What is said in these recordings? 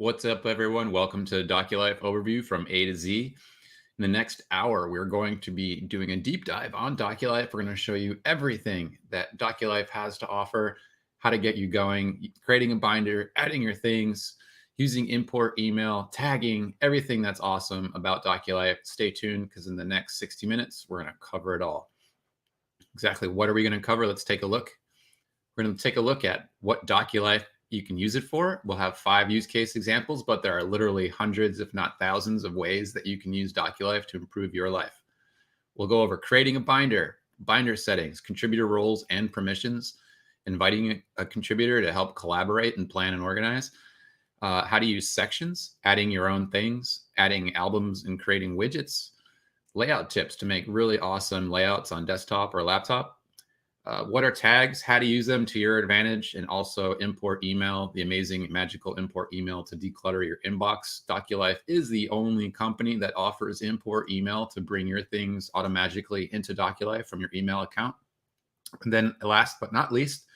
What's up, everyone? Welcome to Doculife overview from A to Z. In the next hour, we're going to be doing a deep dive on Doculife. We're going to show you everything that Doculife has to offer, how to get you going, creating a binder, adding your things, using import email, tagging, everything that's awesome about Doculife. Stay tuned because in the next 60 minutes, we're going to cover it all. Exactly what are we going to cover? Let's take a look. We're going to take a look at what Doculife you can use it for. We'll have 5 use case examples, but there are literally hundreds, if not thousands, of ways that you can use Doculife to improve your life. We'll go over creating a binder, binder settings, contributor roles and permissions, inviting a contributor to help collaborate and plan and organize, how to use sections, adding your own things, adding albums and creating widgets, layout tips to make really awesome layouts on desktop or laptop, what are tags, how to use them to your advantage, and also import email, the amazing magical import email to declutter your inbox. Doculife is the only company that offers import email to bring your things automatically into Doculife from your email account. And then last but not least,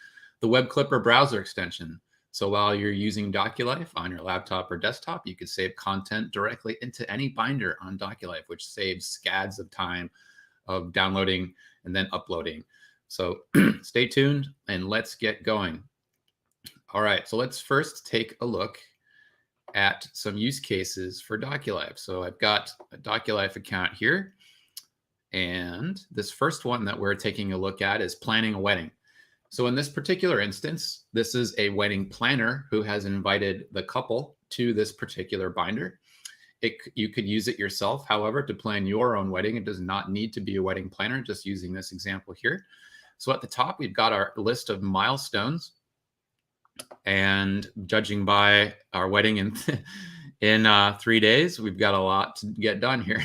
the web clipper browser extension. So while you're using Doculife on your laptop or desktop, you could save content directly into any binder on Doculife, which saves scads of time of downloading and then uploading. So stay tuned and let's get going. All right, so let's first take a look at some use cases for Doculife. So I've got a Doculife account here. And this first one that we're taking a look at is planning a wedding. So in this particular instance, this is a wedding planner who has invited the couple to this particular binder. You could use it yourself, however, to plan your own wedding. It does not need to be a wedding planner, just using this example here. So at the top, we've got our list of milestones. And judging by our wedding in 3 days, we've got a lot to get done here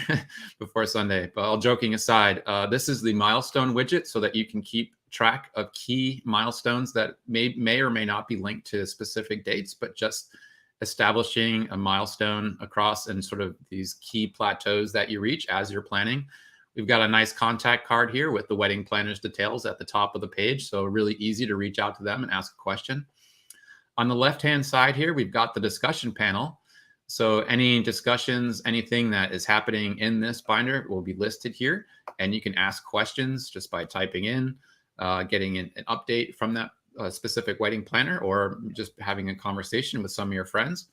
before Sunday. But all joking aside, this is the milestone widget so that you can keep track of key milestones that may or may not be linked to specific dates, but just establishing a milestone across and sort of these key plateaus that you reach as you're planning. We've got a nice contact card here with the wedding planner's details at the top of the page, so really easy to reach out to them and ask a question. On the left-hand side here, we've got the discussion panel. So any discussions, anything that is happening in this binder will be listed here, and you can ask questions just by typing in, getting an update from that specific wedding planner, or just having a conversation with some of your friends.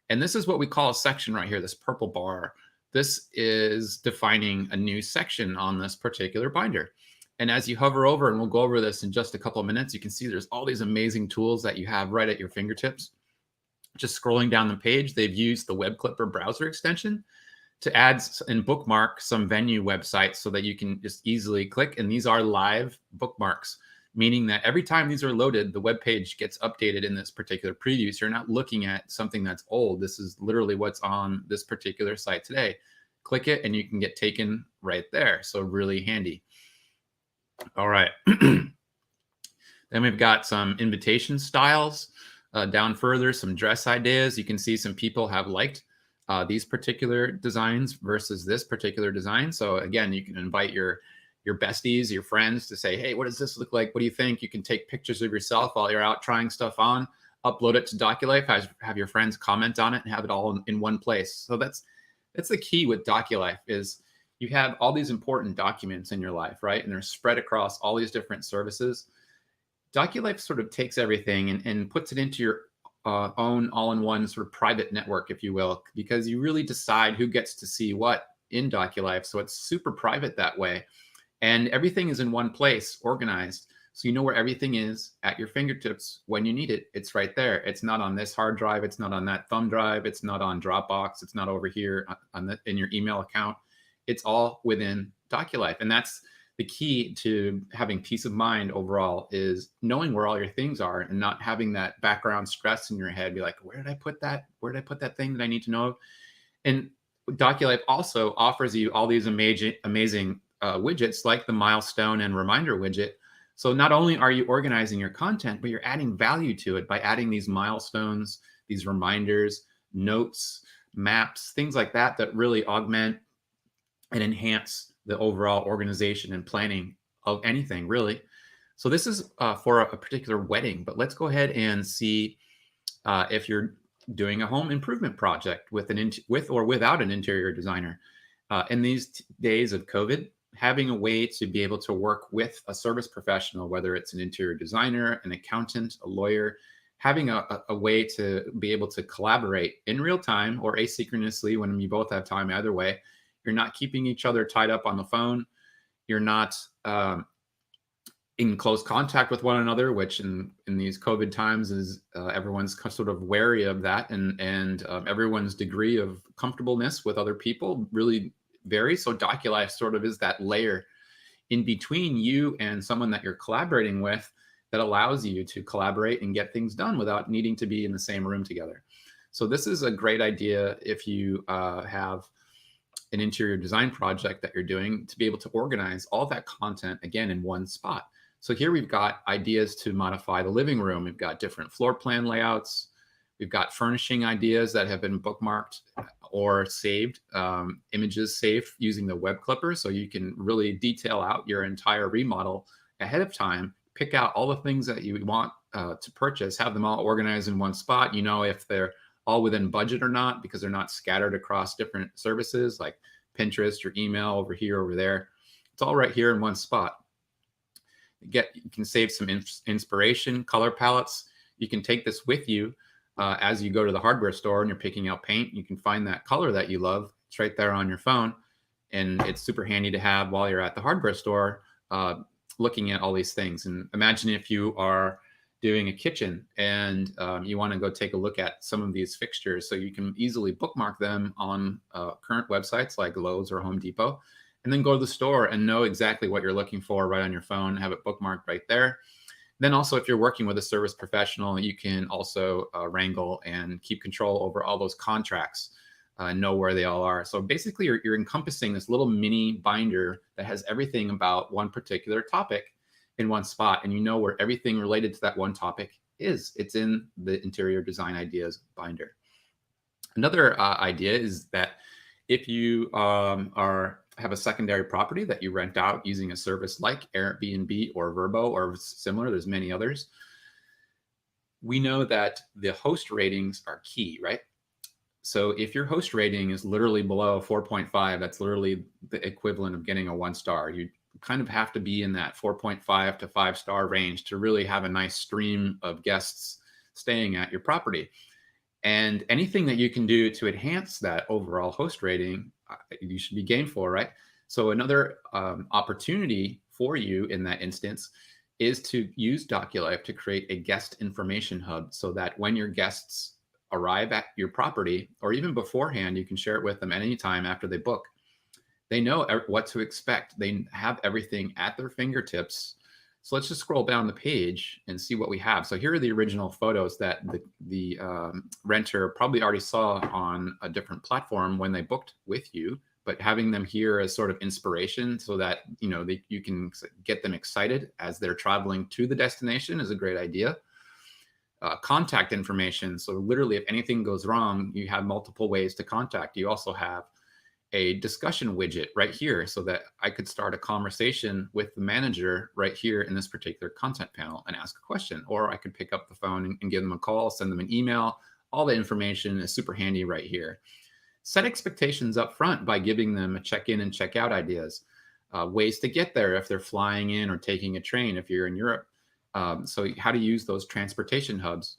And this is what we call a section right here, this purple bar. This is defining a new section on this particular binder. And as you hover over, and we'll go over this in just a couple of minutes, you can see there's all these amazing tools that you have right at your fingertips. Just scrolling down the page, they've used the web clipper browser extension to add and bookmark some venue websites so that you can just easily click. And these are live bookmarks, meaning that every time these are loaded, the web page gets updated in this particular preview. So you're not looking at something that's old. This is literally what's on this particular site today. Click it and you can get taken right there. So really handy. All right. Then we've got some invitation styles. Down further, some dress ideas. You can see some people have liked these particular designs versus this particular design. So again, you can invite your besties, your friends to say, hey, what does this look like? What do you think? You can take pictures of yourself while you're out trying stuff on, upload it to Doculife, have your friends comment on it, and have it all in one place. So that's the key with Doculife is you have all these important documents in your life, right? And they're spread across all these different services. Doculife sort of takes everything and puts it into your own all-in-one sort of private network, if you will, because you really decide who gets to see what in Doculife. So it's super private that way. And everything is in one place, organized. So you know where everything is at your fingertips when you need it. It's right there. It's not on this hard drive. It's not on that thumb drive. It's not on Dropbox. It's not over here in your email account. It's all within Doculife. And that's the key to having peace of mind overall, is knowing where all your things are and not having that background stress in your head. Be like, where did I put that? Where did I put that thing that I need to know? And Doculife also offers you all these amazing widgets like the milestone and reminder widget. So not only are you organizing your content, but you're adding value to it by adding these milestones, these reminders, notes, maps, things like that, that really augment and enhance the overall organization and planning of anything, really. So this is for a particular wedding, but let's go ahead and see if you're doing a home improvement project with with or without an interior designer. In these days of COVID, having a way to be able to work with a service professional, whether it's an interior designer, an accountant, a lawyer, having a way to be able to collaborate in real time or asynchronously when you both have time, either way. You're not keeping each other tied up on the phone. You're not in close contact with one another, which in these COVID times is everyone's sort of wary of that, and everyone's degree of comfortableness with other people really varies. So Doculife sort of is that layer in between you and someone that you're collaborating with that allows you to collaborate and get things done without needing to be in the same room together. So this is a great idea if you have an interior design project that you're doing, to be able to organize all that content again in one spot. So here we've got ideas to modify the living room. We've got different floor plan layouts. We've got furnishing ideas that have been bookmarked or saved, images saved using the web clipper. So you can really detail out your entire remodel ahead of time, pick out all the things that you want to purchase, have them all organized in one spot. You know if they're all within budget or not, because they're not scattered across different services like Pinterest or email over here, over there. It's all right here in one spot. You can save some inspiration, color palettes. You can take this with you as you go to the hardware store and you're picking out paint. You can find that color that you love. It's right there on your phone. And it's super handy to have while you're at the hardware store looking at all these things. And imagine if you are doing a kitchen and you want to go take a look at some of these fixtures, so you can easily bookmark them on current websites like Lowe's or Home Depot, and then go to the store and know exactly what you're looking for right on your phone, have it bookmarked right there. Then also, if you're working with a service professional, you can also wrangle and keep control over all those contracts, know where they all are. So basically, you're encompassing this little mini binder that has everything about one particular topic in one spot, and you know where everything related to that one topic is. It's in the interior design ideas binder. Another idea is that if you have a secondary property that you rent out using a service like Airbnb or Vrbo or similar, there's many others. We know that the host ratings are key, right? So if your host rating is literally below 4.5, that's literally the equivalent of getting a 1-star. You kind of have to be in that 4.5 to 5-star range to really have a nice stream of guests staying at your property. And anything that you can do to enhance that overall host rating, you should be game for, right? So another opportunity for you in that instance is to use Doculife to create a guest information hub, so that when your guests arrive at your property, or even beforehand, you can share it with them anytime after they book. They know what to expect. They have everything at their fingertips. So let's just scroll down the page and see what we have. So here are the original photos that the renter probably already saw on a different platform when they booked with you, but having them here as sort of inspiration so that you can get them excited as they're traveling to the destination is a great idea. Contact information. So literally, if anything goes wrong, you have multiple ways to contact. You also have a discussion widget right here, so that I could start a conversation with the manager right here in this particular content panel and ask a question, or I could pick up the phone and give them a call, send them an email. All the information is super handy right here. Set expectations up front by giving them a check-in and check-out ideas, ways to get there if they're flying in or taking a train if you're in Europe. So how to use those transportation hubs.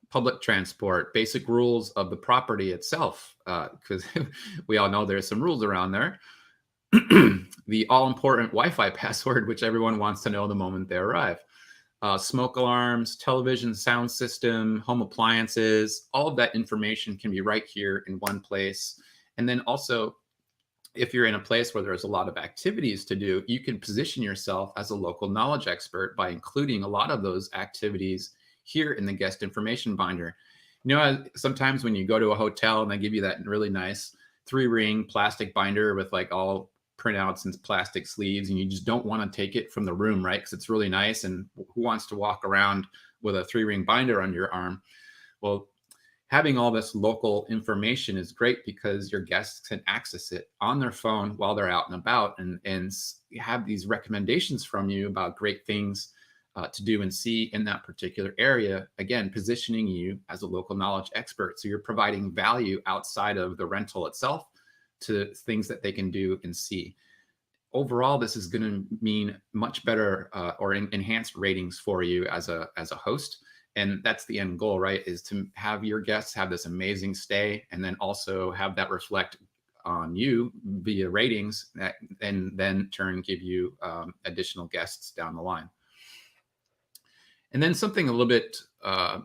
Public transport, basic rules of the property itself, because we all know there's some rules around there. The all-important Wi-Fi password, which everyone wants to know the moment they arrive. Smoke alarms, television sound system, home appliances, all of that information can be right here in one place. And then also, if you're in a place where there's a lot of activities to do, you can position yourself as a local knowledge expert by including a lot of those activities here in the guest information binder. Sometimes when you go to a hotel and they give you that really nice 3-ring plastic binder with like all printouts and plastic sleeves, and you just don't want to take it from the room, right? Because it's really nice, and who wants to walk around with a 3-ring binder under your arm? Well, having all this local information is great because your guests can access it on their phone while they're out and about, and have these recommendations from you about great things to do and see in that particular area, again, positioning you as a local knowledge expert. So you're providing value outside of the rental itself to things that they can do and see. Overall, this is going to mean much better or enhanced ratings for you as a host. And that's the end goal, right? Is to have your guests have this amazing stay, and then also have that reflect on you via ratings that and then turn give you additional guests down the line. And then something a little bit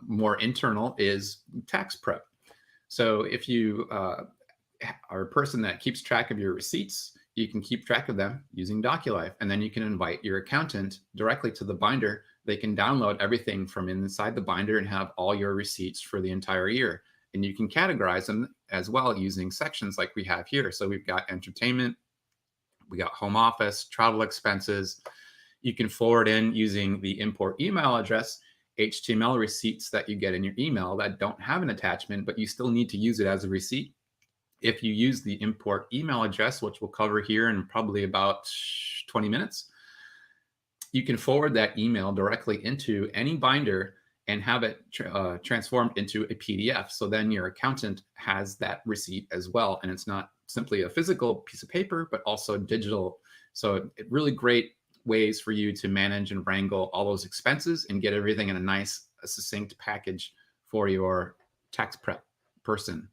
more internal is tax prep. So if you are a person that keeps track of your receipts, you can keep track of them using Doculife, and then you can invite your accountant directly to the binder. They can download everything from inside the binder and have all your receipts for the entire year. And you can categorize them as well using sections like we have here. So we've got entertainment, we got home office, travel expenses. You can forward in using the import email address, HTML receipts that you get in your email that don't have an attachment, but you still need to use it as a receipt. If you use the import email address, which we'll cover here in probably about 20 minutes, you can forward that email directly into any binder and have it transformed into a PDF. So then your accountant has that receipt as well. And it's not simply a physical piece of paper, but also digital. So really great ways for you to manage and wrangle all those expenses and get everything in a nice, succinct package for your tax prep person.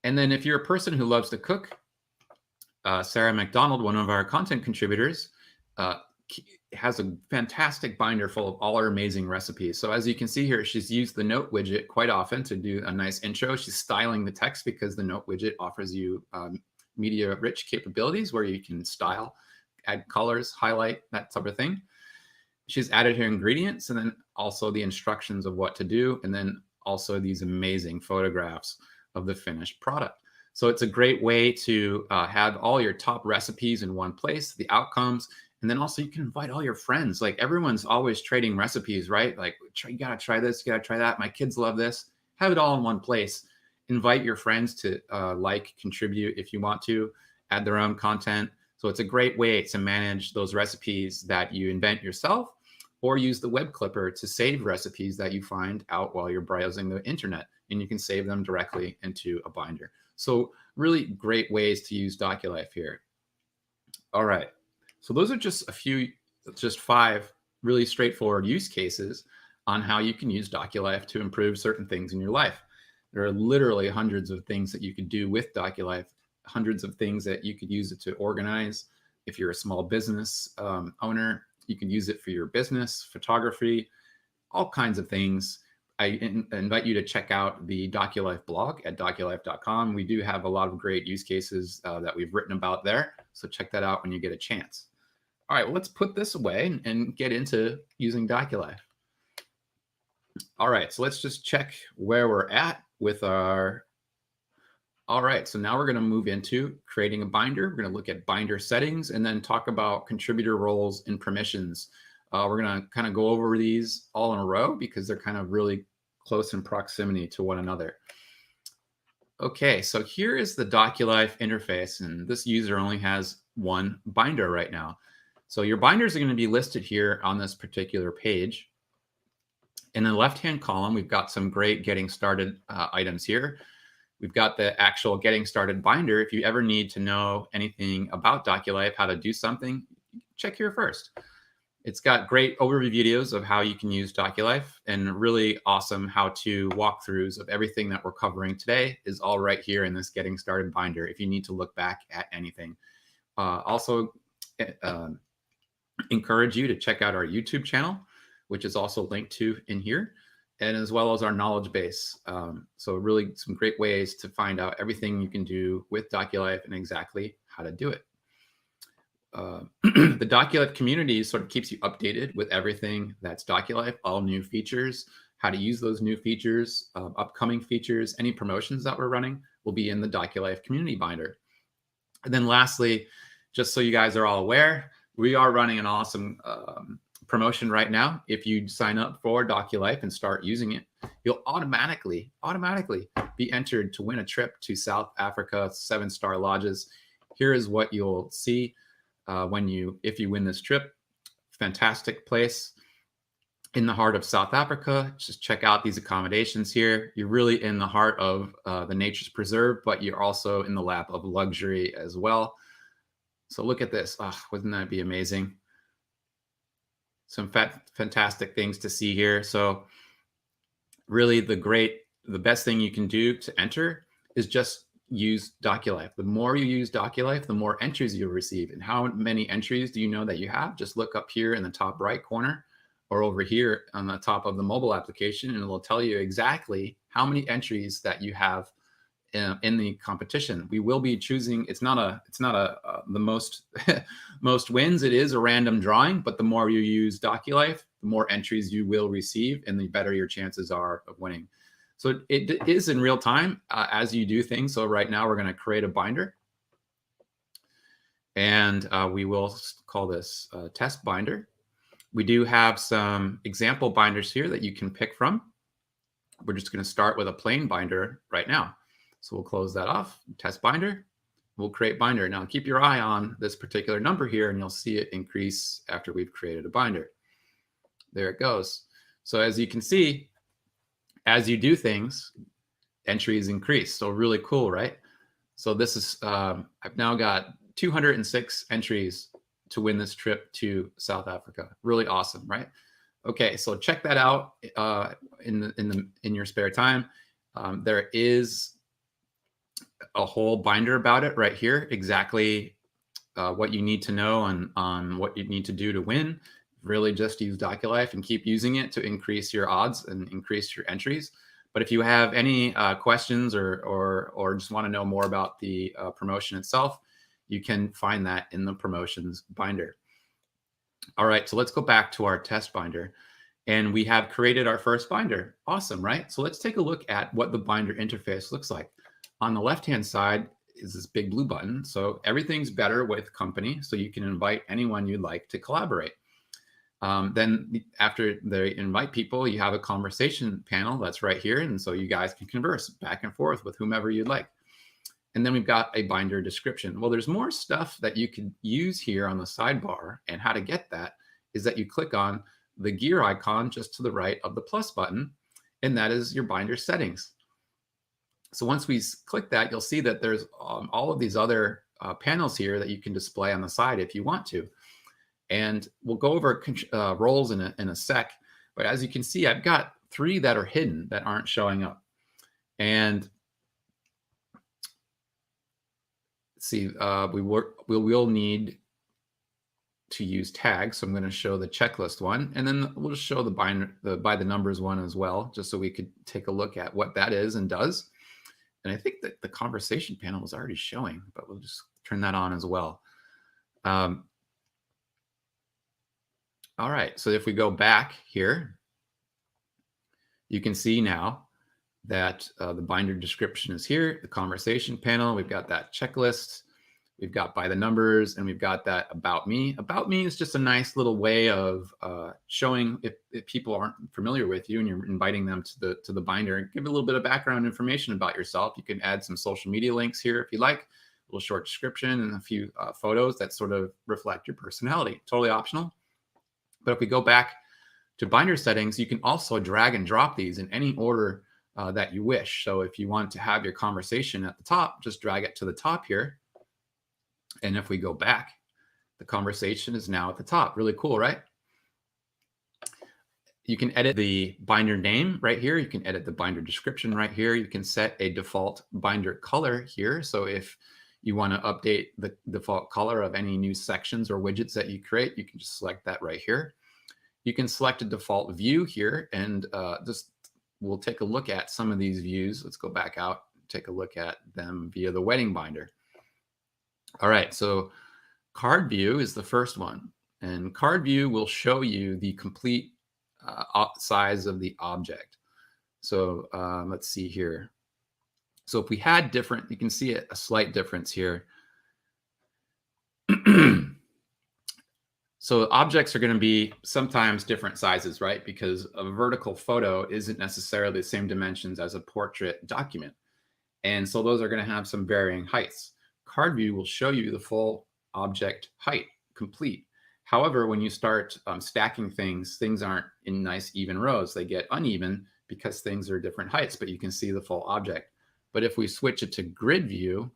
And then if you're a person who loves to cook, Sarah McDonald, one of our content contributors, has a fantastic binder full of all our amazing recipes. So as you can see here, she's used the note widget quite often to do a nice intro. She's styling the text because the note widget offers you media rich capabilities where you can style, add colors, highlight, that type of thing. She's added her ingredients and then also the instructions of what to do. And then also these amazing photographs of the finished product. So it's a great way to have all your top recipes in one place, the outcomes, and then also you can invite all your friends. Like everyone's always trading recipes, right? Like you gotta try this, you gotta try that. My kids love this. Have it all in one place. Invite your friends to contribute if you want to, add their own content. So it's a great way to manage those recipes that you invent yourself, or use the web clipper to save recipes that you find out while you're browsing the internet, and you can save them directly into a binder. So really great ways to use Doculife here. All right, so those are just just 5 really straightforward use cases on how you can use Doculife to improve certain things in your life. There are literally hundreds of things that you could do with Doculife, hundreds of things that you could use it to organize. If you're a small business owner, you can use it for your business, photography, all kinds of things. I invite you to check out the Doculife blog at doculife.com. We do have a lot of great use cases that we've written about there. So check that out when you get a chance. All right, well, let's put this away and get into using Doculife. All right, so let's just check where we're at with our... All right, so now we're going to move into creating a binder. We're going to look at binder settings and then talk about contributor roles and permissions. We're going to kind of go over these all in a row because they're kind of really close in proximity to one another. Okay, so here is the Doculife interface, and this user only has one binder right now. So your binders are going to be listed here on this particular page. In the left-hand column, we've got some great getting started items here. We've got the actual getting started binder. If you ever need to know anything about Doculife, how to do something, check here first. It's got great overview videos of how you can use Doculife, and really awesome how-to walkthroughs of everything that we're covering today is all right here in this getting started binder if you need to look back at anything. Also, encourage you to check out our YouTube channel, which is also linked to in here, and as well as our knowledge base. So really some great ways to find out everything you can do with Doculife and exactly how to do it. The Doculife community sort of keeps you updated with everything that's Doculife, all new features, how to use those new features, upcoming features, any promotions that we're running will be in the Doculife community binder. And then lastly, just so you guys are all aware, we are running an awesome promotion right now. If you sign up for Doculife and start using it, you'll automatically be entered to win a trip to South Africa, 7-star lodges. Here is what you'll see if you win this trip. Fantastic place. in the heart of South Africa. Just check out these accommodations here. You're really in the heart of the nature's preserve, but you're also in the lap of luxury as well. So look at this. Oh, wouldn't that be amazing? Some fantastic things to see here. So really the best thing you can do to enter is just use Doculife. The more you use Doculife, the more entries you'll receive. And how many entries do you know that you have? Just look up here in the top right corner or over here on the top of the mobile application, and it'll tell you exactly how many entries that you have in the competition. We will be choosing. It's not the most most wins. It is a random drawing, but the more you use Doculife, the more entries you will receive, and the better your chances are of winning. So it is in real time as you do things. So right now we're going to create a binder, and we will call this test binder. We do have some example binders here that you can pick from. We're just going to start with a plain binder right now. So we'll close that off, test binder, we'll create binder. Now keep your eye on this particular number here and you'll see it increase after we've created a binder. There it goes. So as you can see, as you do things, entries increase. So really cool, right? So this is, I've now got 206 entries to win this trip to South Africa. Really awesome, right? Okay, so check that out in your spare time. There is a whole binder about it right here, exactly what you need to know on what you need to do to win. Really just use Doculife and keep using it to increase your odds and increase your entries. But if you have any questions or just want to know more about the promotion itself, you can find that in the promotions binder. All right, so let's go back to our test binder. And we have created our first binder. Awesome, right? So let's take a look at what the binder interface looks like. On the left-hand side is this big blue button. So everything's better with company. So you can invite anyone you'd like to collaborate. Then after they invite people, you have a conversation panel that's right here. And so you guys can converse back and forth with whomever you'd like. And then we've got a binder description. Well, there's more stuff that you could use here on the sidebar. And how to get that is that you click on the gear icon just to the right of the plus button. And that is your binder settings. So once we click that, you'll see that there's all of these other panels here that you can display on the side if you want to. And we'll go over roles in a sec. But as you can see, I've got 3 that are hidden that aren't showing up. And see, we will need to use tags. So I'm going to show the checklist one, and then we'll just show the by the numbers one as well, just so we could take a look at what that is and does. And I think that the conversation panel was already showing, but we'll just turn that on as well. All right, so if we go back here, you can see now that the binder description is here, the conversation panel, we've got that checklist, we've got by the numbers, and we've got that about me. About me is just a nice little way of showing if people aren't familiar with you and you're inviting them to the binder, and give a little bit of background information about yourself. You can add some social media links here if you like, a little short description and a few photos that sort of reflect your personality. Totally optional. But if we go back to binder settings, you can also drag and drop these in any order that you wish. So if you want to have your conversation at the top, just drag it to the top here. And if we go back, the conversation is now at the top. Really cool, right? You can edit the binder name right here. You can edit the binder description right here. You can set a default binder color here. So if you want to update the default color of any new sections or widgets that you create, you can just select that right here. You can select a default view here, and we'll take a look at some of these views. Let's go back out, take a look at them via the wedding binder. All right, so card view is the first one, and card view will show you the complete size of the object. So let's see here. So if we had different, you can see a slight difference here. So objects are going to be sometimes different sizes, right? Because a vertical photo isn't necessarily the same dimensions as a portrait document. And so those are going to have some varying heights. Card view will show you the full object height, complete. However, when you start stacking things, things aren't in nice even rows. They get uneven because things are different heights, but you can see the full object. But if we switch it to grid view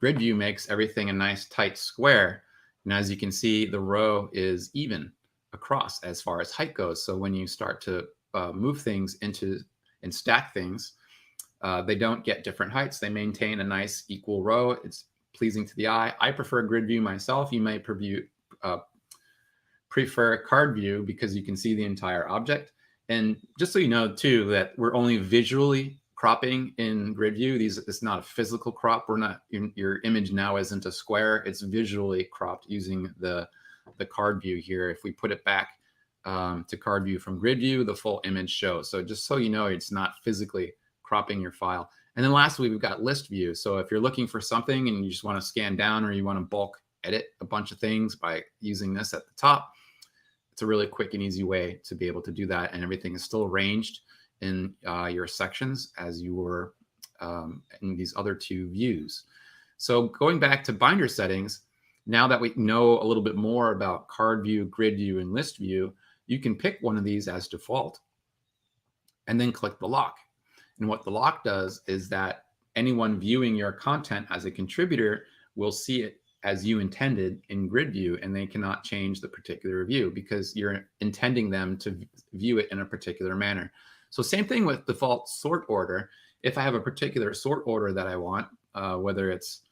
makes everything a nice tight square. And as you can see, the row is even across as far as height goes. So when you start to move things into and stack things, they don't get different heights. They maintain a nice equal row. It's pleasing to the eye. I prefer grid view myself. You may prefer card view because you can see the entire object. And just so you know too, that we're only visually cropping in grid view. It's not a physical crop. We're not, your image now isn't a square. It's visually cropped using the card view here. If we put it back to card view from grid view, the full image shows. So just so you know, it's not physically cropping your file. And then lastly, we've got list view. So if you're looking for something and you just want to scan down, or you want to bulk edit a bunch of things by using this at the top, it's a really quick and easy way to be able to do that. And everything is still arranged in your sections as you were in these other two views. So going back to binder settings, now that we know a little bit more about card view, grid view, and list view, you can pick one of these as default and then click the lock. And what the lock does is that anyone viewing your content as a contributor will see it as you intended in grid view, and they cannot change the particular view because you're intending them to view it in a particular manner. So same thing with default sort order. If I have a particular sort order that I want, whether it's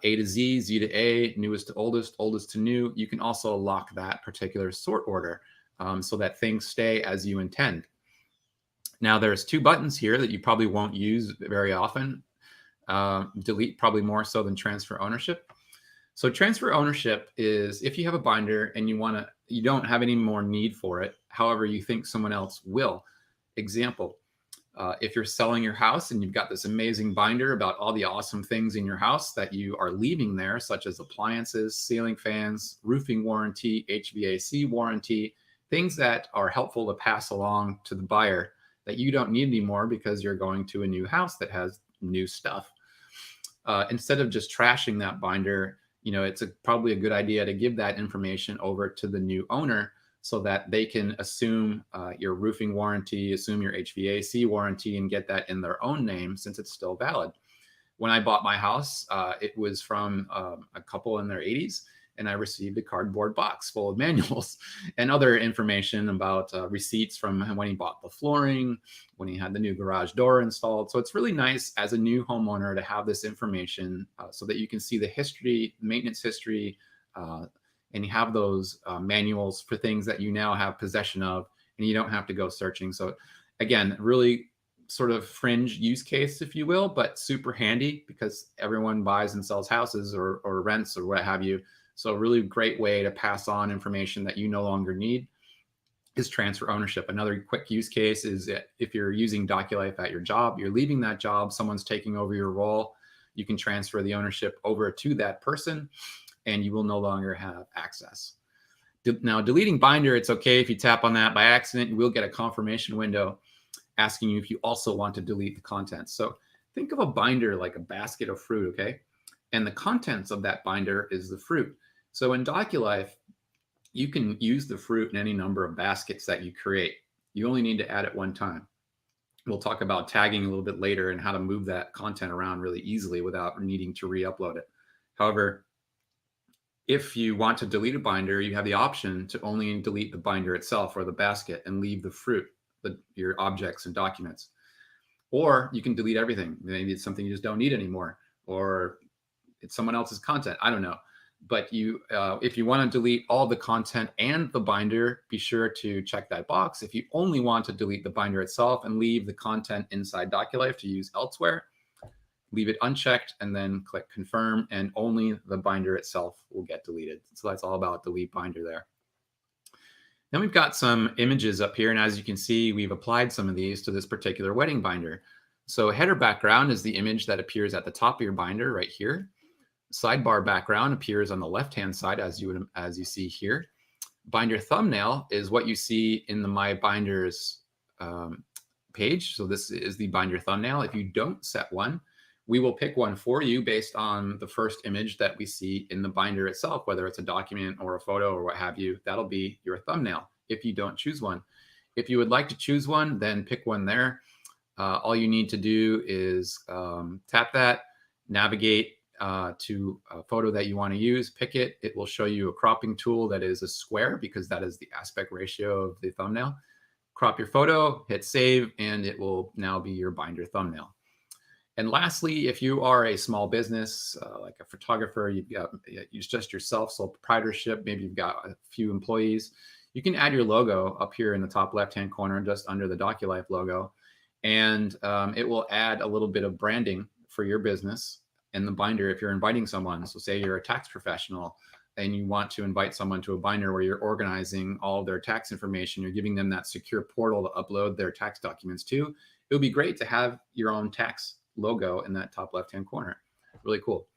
A to Z, Z to A, newest to oldest, oldest to new, you can also lock that particular sort order so that things stay as you intend. Now there's two buttons here that you probably won't use very often. Delete probably more so than transfer ownership. So transfer ownership is if you have a binder and you don't have any more need for it. However, you think someone else will. Example, if you're selling your house and you've got this amazing binder about all the awesome things in your house that you are leaving there, such as appliances, ceiling fans, roofing warranty, HVAC warranty, things that are helpful to pass along to the buyer that you don't need anymore because you're going to a new house that has new stuff. Instead of just trashing that binder, it's probably a good idea to give that information over to the new owner so that they can assume your roofing warranty, assume your HVAC warranty, and get that in their own name since it's still valid. When I bought my house, it was from a couple in their 80s, and I received a cardboard box full of manuals and other information about receipts from when he bought the flooring, when he had the new garage door installed. So it's really nice as a new homeowner to have this information so that you can see the history, maintenance history, and you have those manuals for things that you now have possession of, and you don't have to go searching. So again, really sort of fringe use case, if you will, but super handy because everyone buys and sells houses or rents or what have you. So a really great way to pass on information that you no longer need is transfer ownership. Another quick use case is if you're using Doculife at your job, you're leaving that job, someone's taking over your role, you can transfer the ownership over to that person and you will no longer have access. Now, deleting binder, it's okay if you tap on that by accident. You will get a confirmation window asking you if you also want to delete the contents. So think of a binder like a basket of fruit, okay? And the contents of that binder is the fruit. So in Doculife, you can use the fruit in any number of baskets that you create. You only need to add it one time. We'll talk about tagging a little bit later and how to move that content around really easily without needing to re-upload it. However, if you want to delete a binder, you have the option to only delete the binder itself or the basket and leave the fruit, your objects and documents. Or you can delete everything. Maybe it's something you just don't need anymore, or it's someone else's content. I don't know. But if you want to delete all the content and the binder, be sure to check that box. If you only want to delete the binder itself and leave the content inside Doculife to use elsewhere, leave it unchecked and then click confirm, and only the binder itself will get deleted. So that's all about delete binder there. Then we've got some images up here, and as you can see, we've applied some of these to this particular wedding binder. So header background is the image that appears at the top of your binder right here. Sidebar background appears on the left-hand side as you see here. Binder thumbnail is what you see in the My Binders page. So this is the binder thumbnail. If you don't set one, we will pick one for you based on the first image that we see in the binder itself, whether it's a document or a photo or what have you. That'll be your thumbnail if you don't choose one. If you would like to choose one, then pick one there. All you need to do is tap that, navigate to a photo that you want to use, pick it. It will show you a cropping tool that is a square because that is the aspect ratio of the thumbnail. Crop your photo, hit save, and it will now be your binder thumbnail. And lastly, if you are a small business, like a photographer, it's just yourself, sole proprietorship, maybe you've got a few employees, you can add your logo up here in the top left-hand corner, just under the Doculife logo. And it will add a little bit of branding for your business in the binder if you're inviting someone. So say you're a tax professional and you want to invite someone to a binder where you're organizing all of their tax information, you're giving them that secure portal to upload their tax documents to. It would be great to have your own tax logo in that top left-hand corner. Really cool.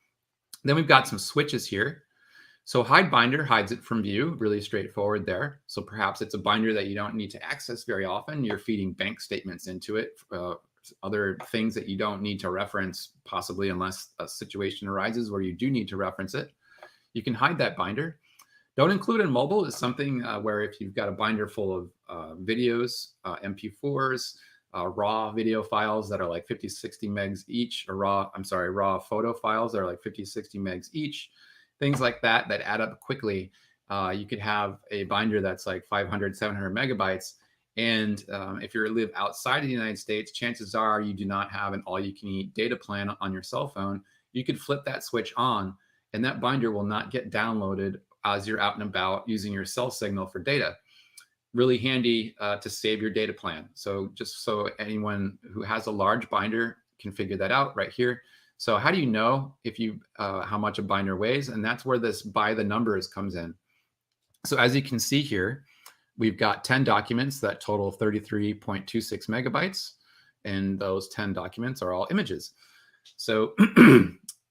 Then we've got some switches here. So hide binder hides it from view, really straightforward there. So perhaps it's a binder that you don't need to access very often. You're feeding bank statements into it, other things that you don't need to reference, possibly unless a situation arises where you do need to reference it. You can hide that binder. Don't include in mobile is something where if you've got a binder full of videos, MP4s, raw video files that are like 50, 60 megs each, or raw photo files that are like 50, 60 megs each, things like that add up quickly. You could have a binder that's like 500, 700 megabytes. And if you live outside of the United States, chances are you do not have an all-you-can-eat data plan on your cell phone. You could flip that switch on, and that binder will not get downloaded as you're out and about using your cell signal for data. Really handy to save your data plan. So just so anyone who has a large binder can figure that out right here. So how do you know if you how much a binder weighs? And that's where this by the numbers comes in. So as you can see here, we've got 10 documents that total 33.26 megabytes. And those 10 documents are all images. So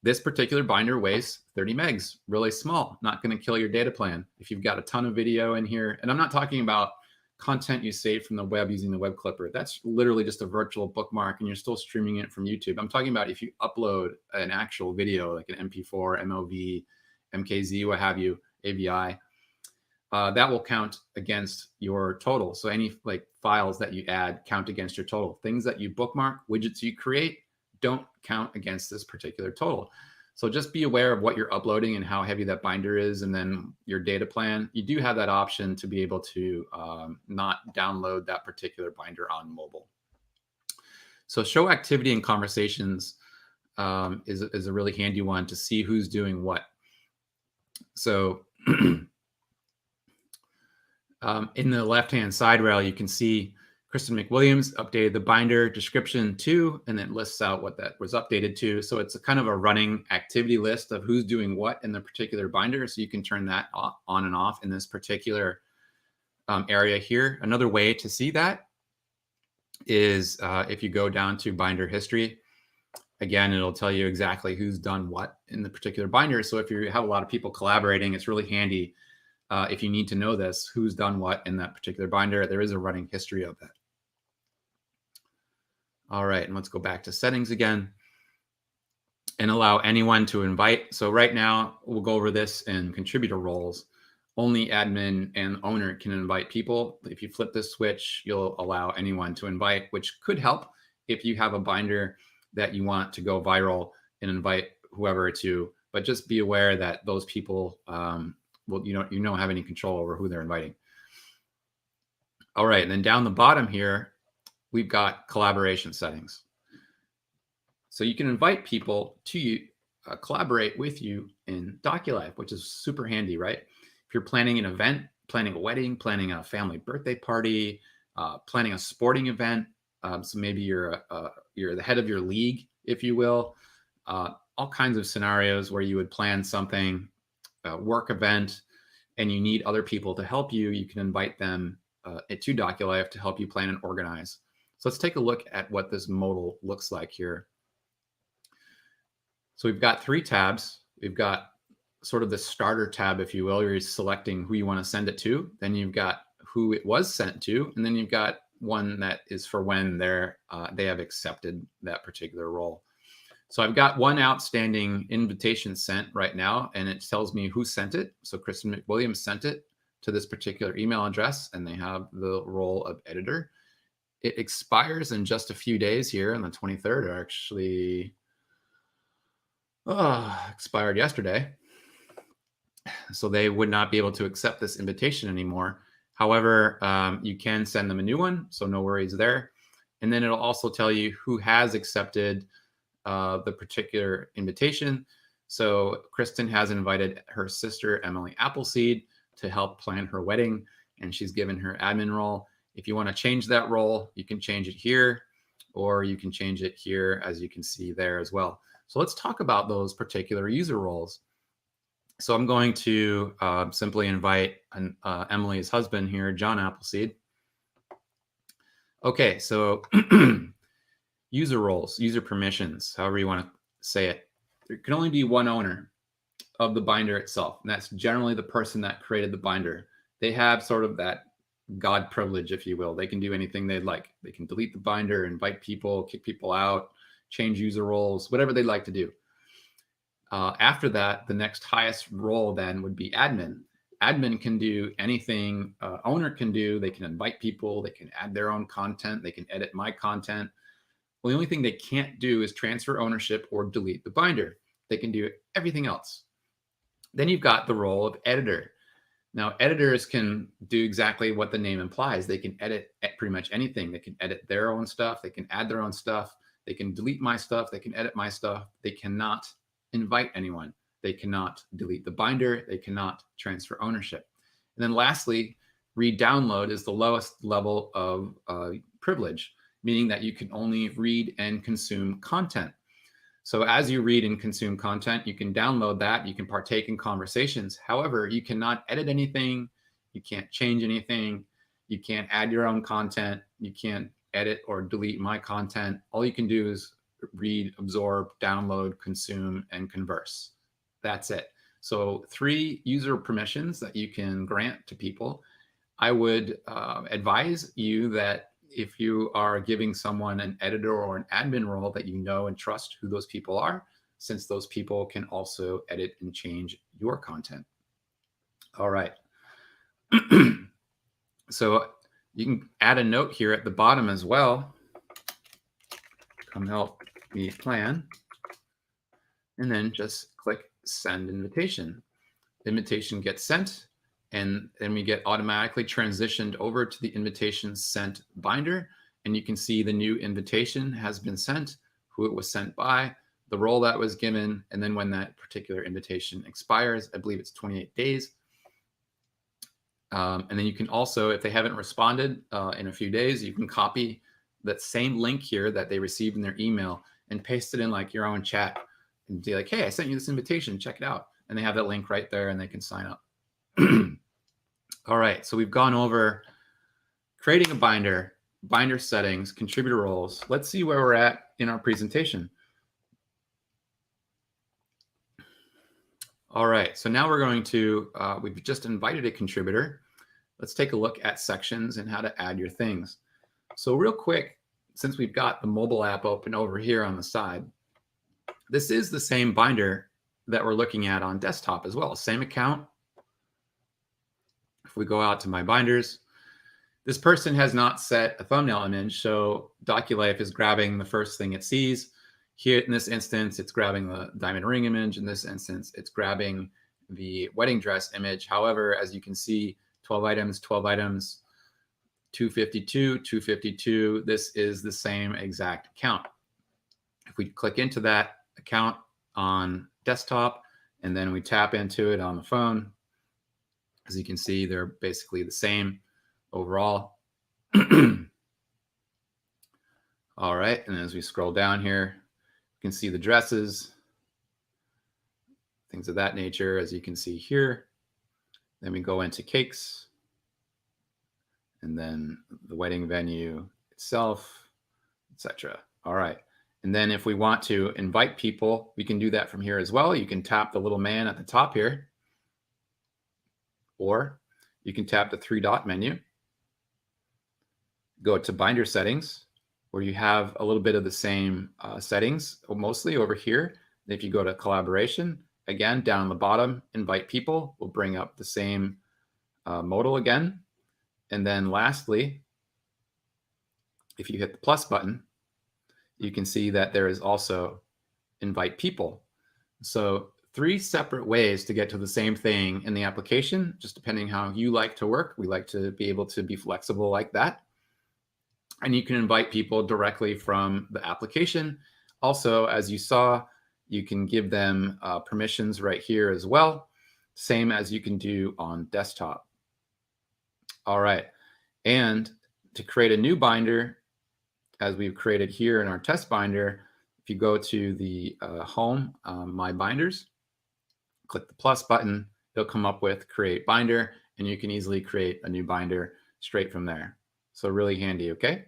this particular binder weighs 30 megs, really small, not going to kill your data plan. If you've got a ton of video in here, and I'm not talking about content you save from the web using the web clipper. That's literally just a virtual bookmark and you're still streaming it from YouTube. I'm talking about if you upload an actual video, like an MP4, MOV, MKZ, what have you, AVI, that will count against your total. So any like files that you add count against your total. Things that you bookmark, widgets you create, don't count against this particular total. So just be aware of what you're uploading and how heavy that binder is, and then your data plan. You do have that option to be able to not download that particular binder on mobile. So show activity and conversations is a really handy one to see who's doing what. So in the left-hand side rail, you can see Kristen McWilliams updated the binder description to, and it lists out what that was updated to. So it's a kind of a running activity list of who's doing what in the particular binder. So you can turn that on and off in this particular area here. Another way to see that is if you go down to binder history, again, it'll tell you exactly who's done what in the particular binder. So if you have a lot of people collaborating, it's really handy if you need to know this, who's done what in that particular binder. There is a running history of that. All right, and let's go back to settings again and allow anyone to invite. So right now, we'll go over this in contributor roles. Only admin and owner can invite people. If you flip this switch, you'll allow anyone to invite, which could help if you have a binder that you want to go viral and invite whoever to, but just be aware that those people, well, you don't have any control over who they're inviting. All right, and then down the bottom here, we've got collaboration settings. So you can invite people to collaborate with you in Doculife, which is super handy, right? If you're planning an event, planning a wedding, planning a family birthday party, planning a sporting event, so maybe you're the head of your league, if you will, all kinds of scenarios where you would plan something, a work event, and you need other people to help you, you can invite them to Doculife to help you plan and organize. So let's take a look at what this modal looks like here. So we've got 3 tabs. We've got sort of the starter tab, if you will, where you're selecting who you want to send it to. Then you've got who it was sent to, and then you've got one that is for when they have accepted that particular role. So I've got one outstanding invitation sent right now, and it tells me who sent it. So Kristen McWilliams sent it to this particular email address, and they have the role of editor. It expires in just a few days here on the 23rd, or actually expired yesterday. So they would not be able to accept this invitation anymore. However, you can send them a new one, so no worries there. And then it'll also tell you who has accepted the particular invitation. So Kristen has invited her sister, Emily Appleseed, to help plan her wedding, and she's given her admin role. If you want to change that role, you can change it here, or you can change it here, as you can see there as well. So let's talk about those particular user roles. So I'm going to simply invite Emily's husband here, John Appleseed. Okay, so user roles, user permissions, however you want to say it. There can only be one owner of the binder itself, and that's generally the person that created the binder. They have sort of that God privilege, if you will. They can do anything they'd like. They can delete the binder, invite people, kick people out, change user roles, whatever they'd like to do. After that, the next highest role then would be admin. Admin can do anything owner can do. They can invite people, they can add their own content, they can edit my content. Well, the only thing they can't do is transfer ownership or delete the binder. They can do everything else. Then you've got the role of editor. Now, editors can do exactly what the name implies. They can edit pretty much anything. They can edit their own stuff. They can add their own stuff. They can delete my stuff. They can edit my stuff. They cannot invite anyone. They cannot delete the binder. They cannot transfer ownership. And then lastly, read download is the lowest level of privilege, meaning that you can only read and consume content. So as you read and consume content, you can download that, you can partake in conversations. However, you cannot edit anything, you can't change anything, you can't add your own content, you can't edit or delete my content. All you can do is read, absorb, download, consume, and converse. That's it. So 3 user permissions that you can grant to people. I would advise you that if you are giving someone an editor or an admin role, that you know and trust who those people are, since those people can also edit and change your content. All right. So you can add a note here at the bottom as well. Come help me plan. And then just click send invitation. The invitation gets sent, and then we get automatically transitioned over to the invitation sent binder. And you can see the new invitation has been sent, who it was sent by, the role that was given, and then when that particular invitation expires, I believe it's 28 days. And then you can also, if they haven't responded in a few days, you can copy that same link here that they received in their email and paste it in like your own chat and be like, hey, I sent you this invitation, check it out. And they have that link right there and they can sign up. All right, so we've gone over creating a binder, binder settings, contributor roles. Let's see where we're at in our presentation. All right, so now we're going to, we've just invited a contributor. Let's take a look at sections and how to add your things. So real quick, since we've got the mobile app open over here on the side, this is the same binder that we're looking at on desktop as well, same account. If we go out to my binders, this person has not set a thumbnail image, so Doculife is grabbing the first thing it sees. Here in this instance, it's grabbing the diamond ring image. In this instance, it's grabbing the wedding dress image. However, as you can see, 12 items, 252, 252. This is the same exact account. If we click into that account on desktop, and then we tap into it on the phone, as you can see, they're basically the same overall. All right, and as we scroll down here, you can see the dresses, things of that nature, as you can see here. Then we go into cakes, and then the wedding venue itself, etc. All right, and then if we want to invite people, we can do that from here as well. You can tap the little man at the top here, or you can tap the 3-dot menu, go to binder settings, where you have a little bit of the same settings, mostly over here. If you go to collaboration, again, down on the bottom, invite people will bring up the same modal again. And then lastly, if you hit the plus button, you can see that there is also invite people. So 3 separate ways to get to the same thing in the application, just depending how you like to work. We like to be able to be flexible like that. And you can invite people directly from the application. Also, as you saw, you can give them permissions right here as well, same as you can do on desktop. All right, and to create a new binder, as we've created here in our test binder, if you go to the home, My Binders, click the plus button, it'll come up with Create Binder, and you can easily create a new binder straight from there. So really handy, okay?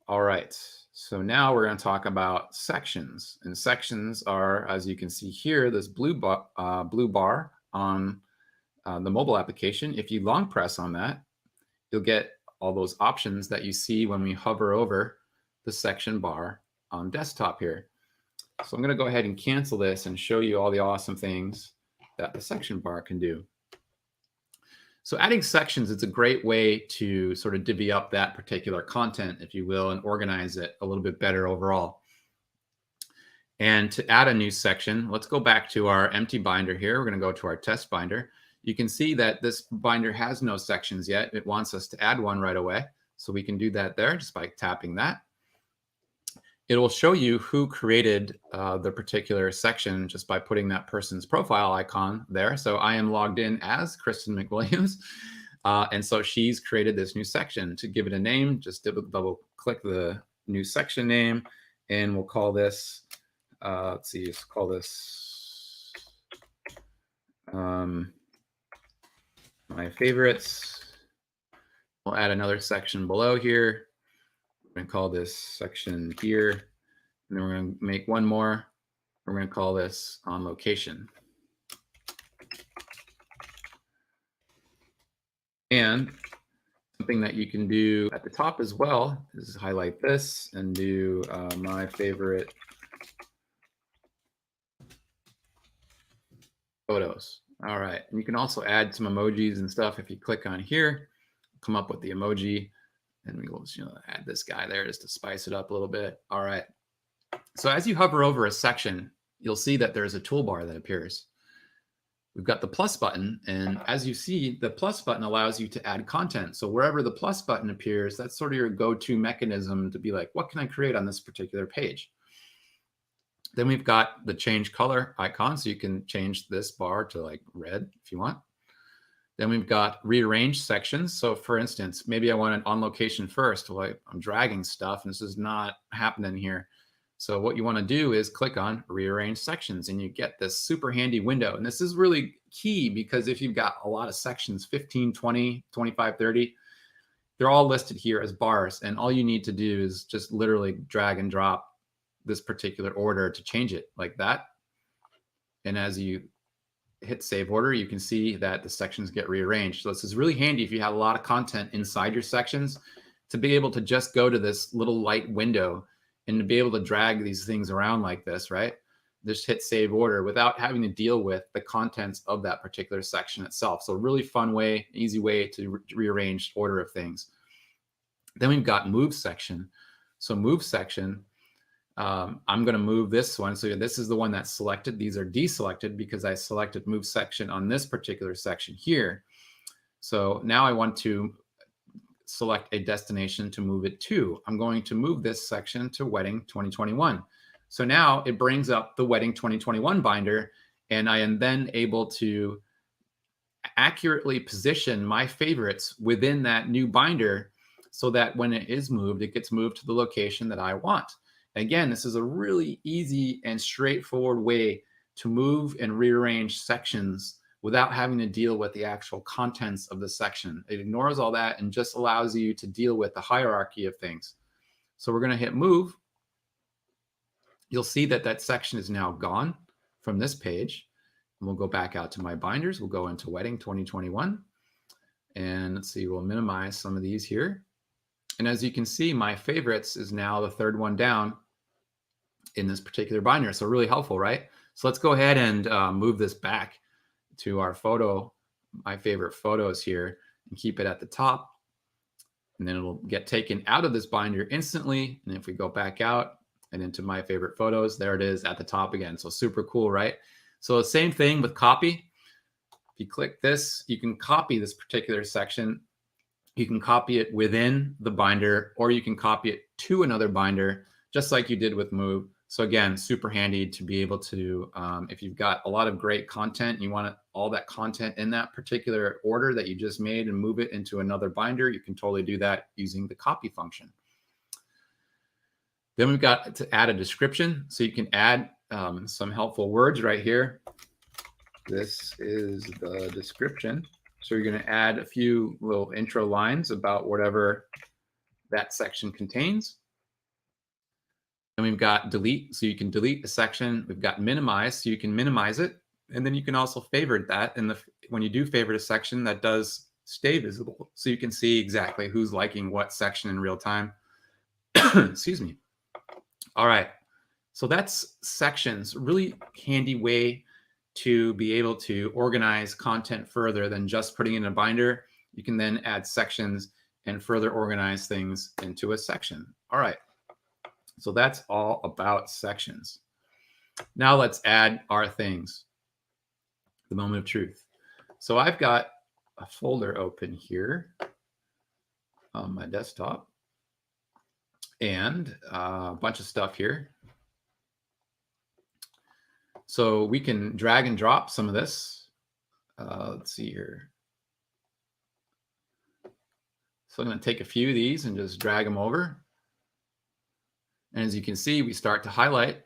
All right, so now we're going to talk about sections. And sections are, as you can see here, this blue bar on the mobile application. If you long press on that, you'll get all those options that you see when we hover over the section bar on desktop here. So I'm going to go ahead and cancel this and show you all the awesome things that the section bar can do. So adding sections, it's a great way to sort of divvy up that particular content, if you will, and organize it a little bit better overall. And to add a new section, let's go back to our empty binder here. We're going to go to our test binder. You can see that this binder has no sections yet. It wants us to add one right away. So we can do that there just by tapping that. It will show you who created the particular section just by putting that person's profile icon there. So I am logged in as Kristen McWilliams. And so she's created this new section. To give it a name, just double click the new section name, and we'll call this, let's see, let's call this My Favorites. We'll add another section below here. We're going to call this section here, and then we're going to make one more. We're going to call this On Location. And something that you can do at the top as well is highlight this and do My Favorite Photos. All right, and you can also add some emojis and stuff. If you click on here, come up with the emoji. And we will add this guy there just to spice it up a little bit. All right. So as you hover over a section, you'll see that there's a toolbar that appears. We've got the plus button. And as you see, the plus button allows you to add content. So wherever the plus button appears, that's sort of your go-to mechanism to be like, what can I create on this particular page? Then we've got the change color icon. So you can change this bar to like red if you want. Then we've got rearrange sections. So for instance, maybe I want it on location first. Well, I'm dragging stuff and this is not happening here. So what you want to do is click on rearrange sections and you get this super handy window. And this is really key because if you've got a lot of sections, 15, 20, 25, 30, they're all listed here as bars. And all you need to do is just literally drag and drop this particular order to change it like that. And as you hit save order, you can see that the sections get rearranged. So this is really handy if you have a lot of content inside your sections to be able to just go to this little light window and to be able to drag these things around like this, right? Just hit save order without having to deal with the contents of that particular section itself. So really fun way, easy way to rearrange order of things. Then we've got move section. So move section, I'm going to move this one. So this is the one that's selected. These are deselected because I selected move section on this particular section here. So now I want to select a destination to move it to. I'm going to move this section to Wedding 2021. So now it brings up the Wedding 2021 binder, and I am then able to accurately position my favorites within that new binder so that when it is moved, it gets moved to the location that I want. Again, this is a really easy and straightforward way to move and rearrange sections without having to deal with the actual contents of the section. It ignores all that and just allows you to deal with the hierarchy of things. So we're going to hit move. You'll see that that section is now gone from this page. And we'll go back out to my binders. We'll go into Wedding 2021. And let's see, we'll minimize some of these here. And as you can see, my favorites is now the third one down in this particular binder. So really helpful, right? So let's go ahead and move this back to our photo, my favorite photos here, and keep it at the top. And then it'll get taken out of this binder instantly. And if we go back out and into my favorite photos, there it is at the top again. So super cool, right? So the same thing with copy. If you click this, you can copy this particular section. You can copy it within the binder, or you can copy it to another binder, just like you did with Move. So again, super handy to be able to, if you've got a lot of great content, and you want all that content in that particular order that you just made and move it into another binder, you can totally do that using the copy function. Then we've got to add a description. So you can add some helpful words right here. This is the description. So you're going to add a few little intro lines about whatever that section contains. And we've got delete, so you can delete a section. We've got minimize, so you can minimize it. And then you can also favorite that. And when you do favorite a section, that does stay visible. So you can see exactly who's liking what section in real time. Excuse me. All right. So that's sections, really handy way to be able to organize content further than just putting it in a binder. You can then add sections and further organize things into a section. All right. So that's all about sections. Now let's add our things. The moment of truth. So I've got a folder open here on my desktop and a bunch of stuff here. So we can drag and drop some of this. Let's see here. So I'm going to take a few of these and just drag them over. And as you can see, we start to highlight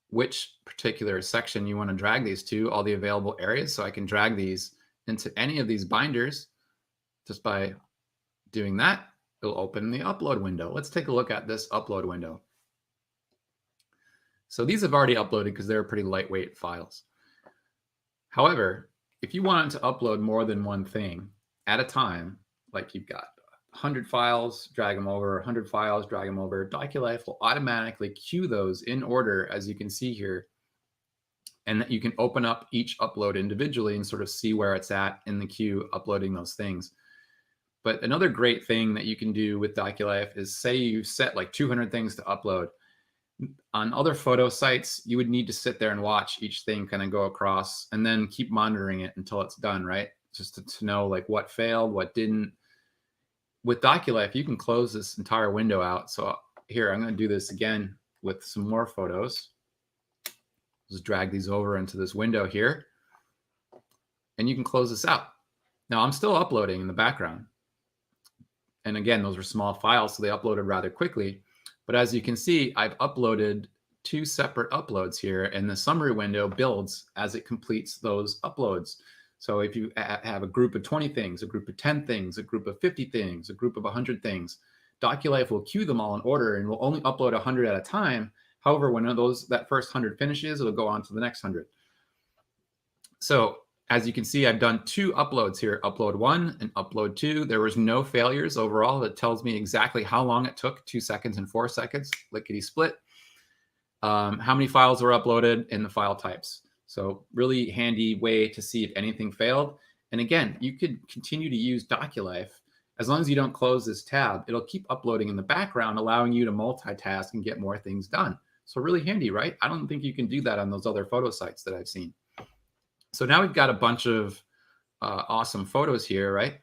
which particular section you want to drag these to, all the available areas. So I can drag these into any of these binders just by doing that. It'll open the upload window. Let's take a look at this upload window. So these have already uploaded because they're pretty lightweight files. However, if you wanted to upload more than one thing at a time, like you've got 100 files, drag them over, 100 files, drag them over, Doculife will automatically queue those in order, as you can see here. And that you can open up each upload individually and sort of see where it's at in the queue uploading those things. But another great thing that you can do with Doculife is, say you set like 200 things to upload. On other photo sites, you would need to sit there and watch each thing kind of go across and then keep monitoring it until it's done, right? Just to know like what failed, what didn't. With Doculife, you can close this entire window out. So here, I'm going to do this again with some more photos. Just drag these over into this window here. And you can close this out. Now, I'm still uploading in the background. And again, those were small files, so they uploaded rather quickly. But as you can see, I've uploaded 2 separate uploads here, and the summary window builds as it completes those uploads. So if you have a group of 20 things, a group of 10 things, a group of 50 things, a group of 100 things, Doculife will queue them all in order and will only upload 100 at a time. However, when that first 100 finishes, it'll go on to the next 100. So as you can see, I've done 2 uploads here, upload 1 and upload 2. There was no failures overall. That tells me exactly how long it took, 2 seconds and 4 seconds, lickety split. How many files were uploaded and the file types. So really handy way to see if anything failed. And again, you could continue to use Doculife. As long as you don't close this tab, it'll keep uploading in the background, allowing you to multitask and get more things done. So really handy, right? I don't think you can do that on those other photo sites that I've seen. So now we've got a bunch of awesome photos here, right?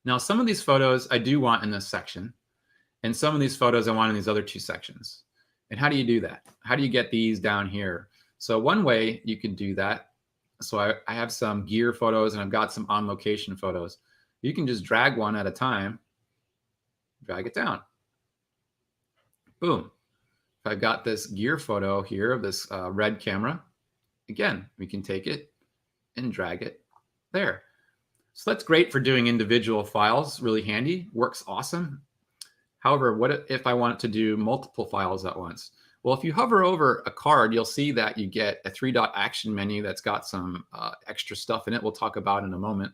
Now, some of these photos I do want in this section, and some of these photos I want in these other 2 sections. And how do you do that? How do you get these down here? So one way you can do that, so I have some gear photos and I've got some on location photos. You can just drag one at a time, drag it down. Boom. If I've got this gear photo here of this red camera, again, we can take it and drag it there. So that's great for doing individual files, really handy, works awesome. However, what if I want to do multiple files at once? Well, if you hover over a card, you'll see that you get a 3-dot action menu that's got some extra stuff in it we'll talk about in a moment.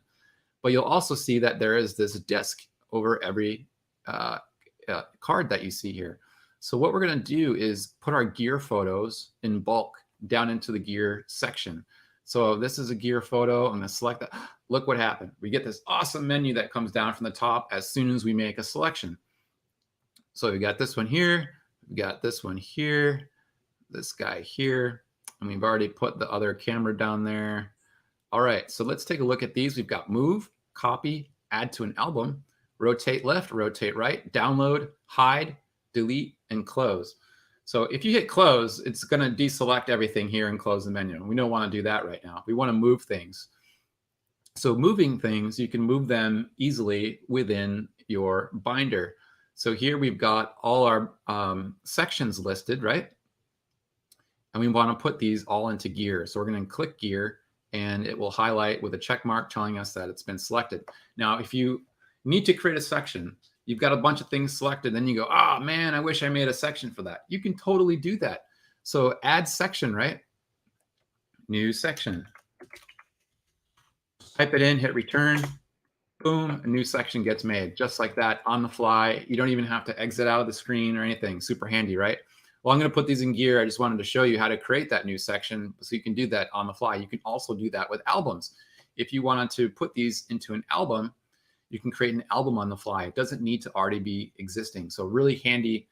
But you'll also see that there is this disk over every card that you see here. So what we're going to do is put our gear photos in bulk down into the gear section. So this is a gear photo. I'm going to select that. Look what happened. We get this awesome menu that comes down from the top as soon as we make a selection. So we got this one here. We got this one here. This guy here. And we've already put the other camera down there. All right, so let's take a look at these. We've got move, copy, add to an album, rotate left, rotate right, download, hide, delete, and close. So if you hit close, it's going to deselect everything here and close the menu. We don't want to do that right now. We want to move things. So moving things, you can move them easily within your binder. So here we've got all our sections listed, right? And we want to put these all into gear. So we're going to click gear, and it will highlight with a check mark telling us that it's been selected. Now, if you need to create a section, you've got a bunch of things selected, then you go, oh man, I wish I made a section for that. You can totally do that. So add section, right? New section. Type it in, hit return, boom, a new section gets made just like that on the fly. You don't even have to exit out of the screen or anything. Super handy, right? Well, I'm going to put these in gear. I just wanted to show you how to create that new section so you can do that on the fly. You can also do that with albums. If you wanted to put these into an album, you can create an album on the fly. It doesn't need to already be existing. So really handy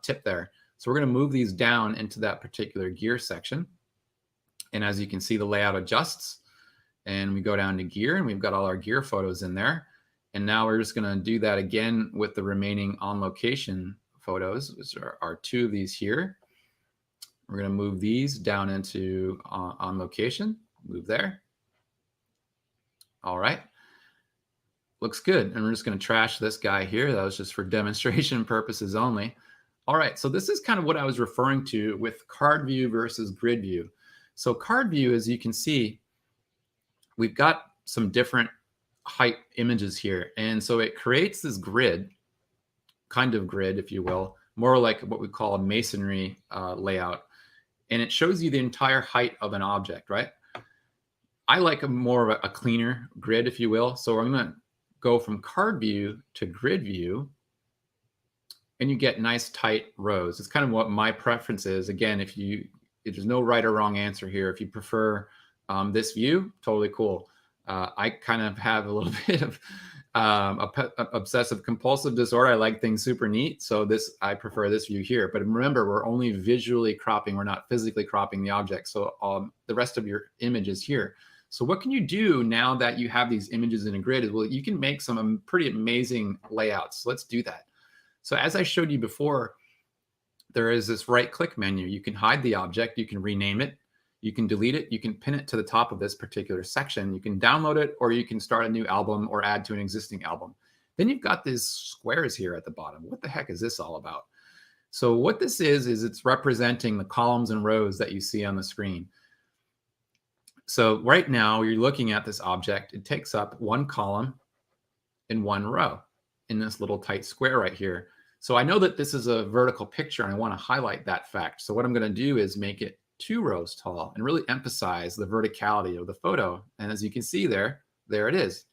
tip there. So we're going to move these down into that particular gear section. And as you can see, the layout adjusts. And we go down to gear, and we've got all our gear photos in there. And now we're just going to do that again with the remaining on location photos, which are two of these here. We're going to move these down into on location, move there. All right. Looks good. And we're just going to trash this guy here. That was just for demonstration purposes only. All right. So this is kind of what I was referring to with card view versus grid view. So card view, as you can see, we've got some different height images here. And so it creates this grid, kind of grid, if you will, more like what we call a masonry layout. And it shows you the entire height of an object, right? I like a more of a cleaner grid, if you will. So I'm going to go from card view to grid view, and you get nice tight rows. It's kind of what my preference is. Again, if there's no right or wrong answer here. If you prefer this view, totally cool. I kind of have a little bit of obsessive compulsive disorder. I like things super neat. So I prefer this view here. But remember, we're only visually cropping. We're not physically cropping the object. So the rest of your image is here. So what can you do now that you have these images in a grid? Well, you can make some pretty amazing layouts. Let's do that. So as I showed you before, there is this right click menu. You can hide the object. You can rename it. You can delete it. You can pin it to the top of this particular section. You can download it, or you can start a new album or add to an existing album. Then you've got these squares here at the bottom. What the heck is this all about? So what this is it's representing the columns and rows that you see on the screen. So right now you're looking at this object. It takes up one column and one row in this little tight square right here. So I know that this is a vertical picture, and I want to highlight that fact. So what I'm going to do is make it 2 rows tall and really emphasize the verticality of the photo. And as you can see there it is.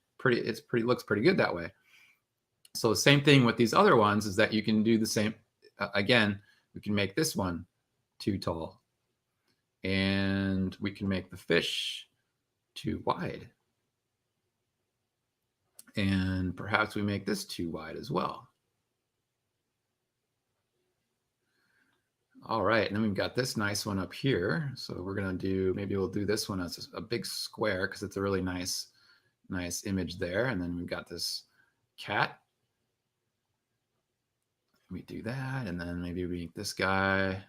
Looks pretty good that way. So the same thing with these other ones is that you can do the same. Again, we can make this one too tall, and we can make the fish too wide. And perhaps we make this too wide as well. All right, and then we've got this nice one up here. So we're gonna maybe we'll do this one as a big square because it's a really nice image there. And then we've got this cat. We do that, and then maybe we make this guy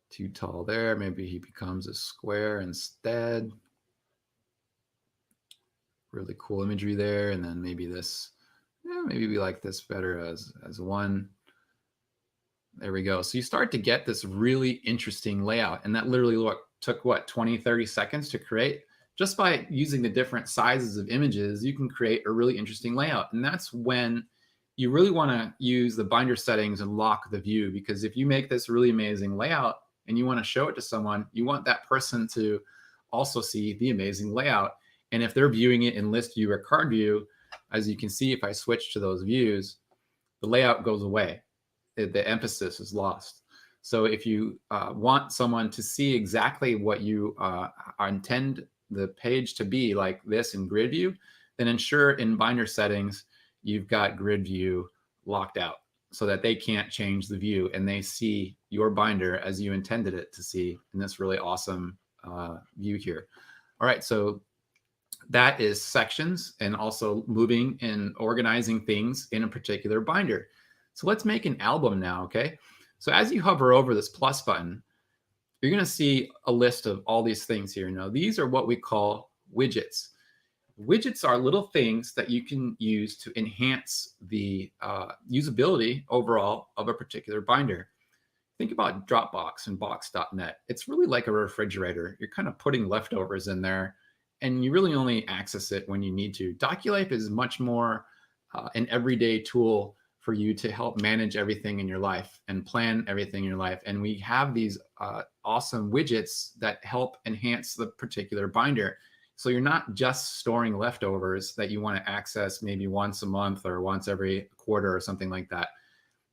too tall there. Maybe he becomes a square instead. Really cool imagery there. And then maybe this, maybe we like this better as one. There we go. So you start to get this really interesting layout. And that literally took what, 20, 30 seconds to create? Just by using the different sizes of images, you can create a really interesting layout. And that's when you really want to use the binder settings and lock the view, because if you make this really amazing layout and you want to show it to someone, you want that person to also see the amazing layout. And if they're viewing it in list view or card view, as you can see, if I switch to those views, the layout goes away. The emphasis is lost. So if you want someone to see exactly what you intend the page to be, like this in grid view, then ensure in binder settings you've got grid view locked out so that they can't change the view and they see your binder as you intended it to see in this really awesome view here. All right, so that is sections and also moving and organizing things in a particular binder. So let's make an album now, okay? So as you hover over this plus button, you're going to see a list of all these things here. Now, these are what we call widgets. Widgets are little things that you can use to enhance the usability overall of a particular binder. Think about Dropbox and Box.net. It's really like a refrigerator. You're kind of putting leftovers in there, and you really only access it when you need to. Doculife is much more an everyday tool for you to help manage everything in your life and plan everything in your life. And we have these awesome widgets that help enhance the particular binder. So you're not just storing leftovers that you want to access maybe once a month or once every quarter or something like that.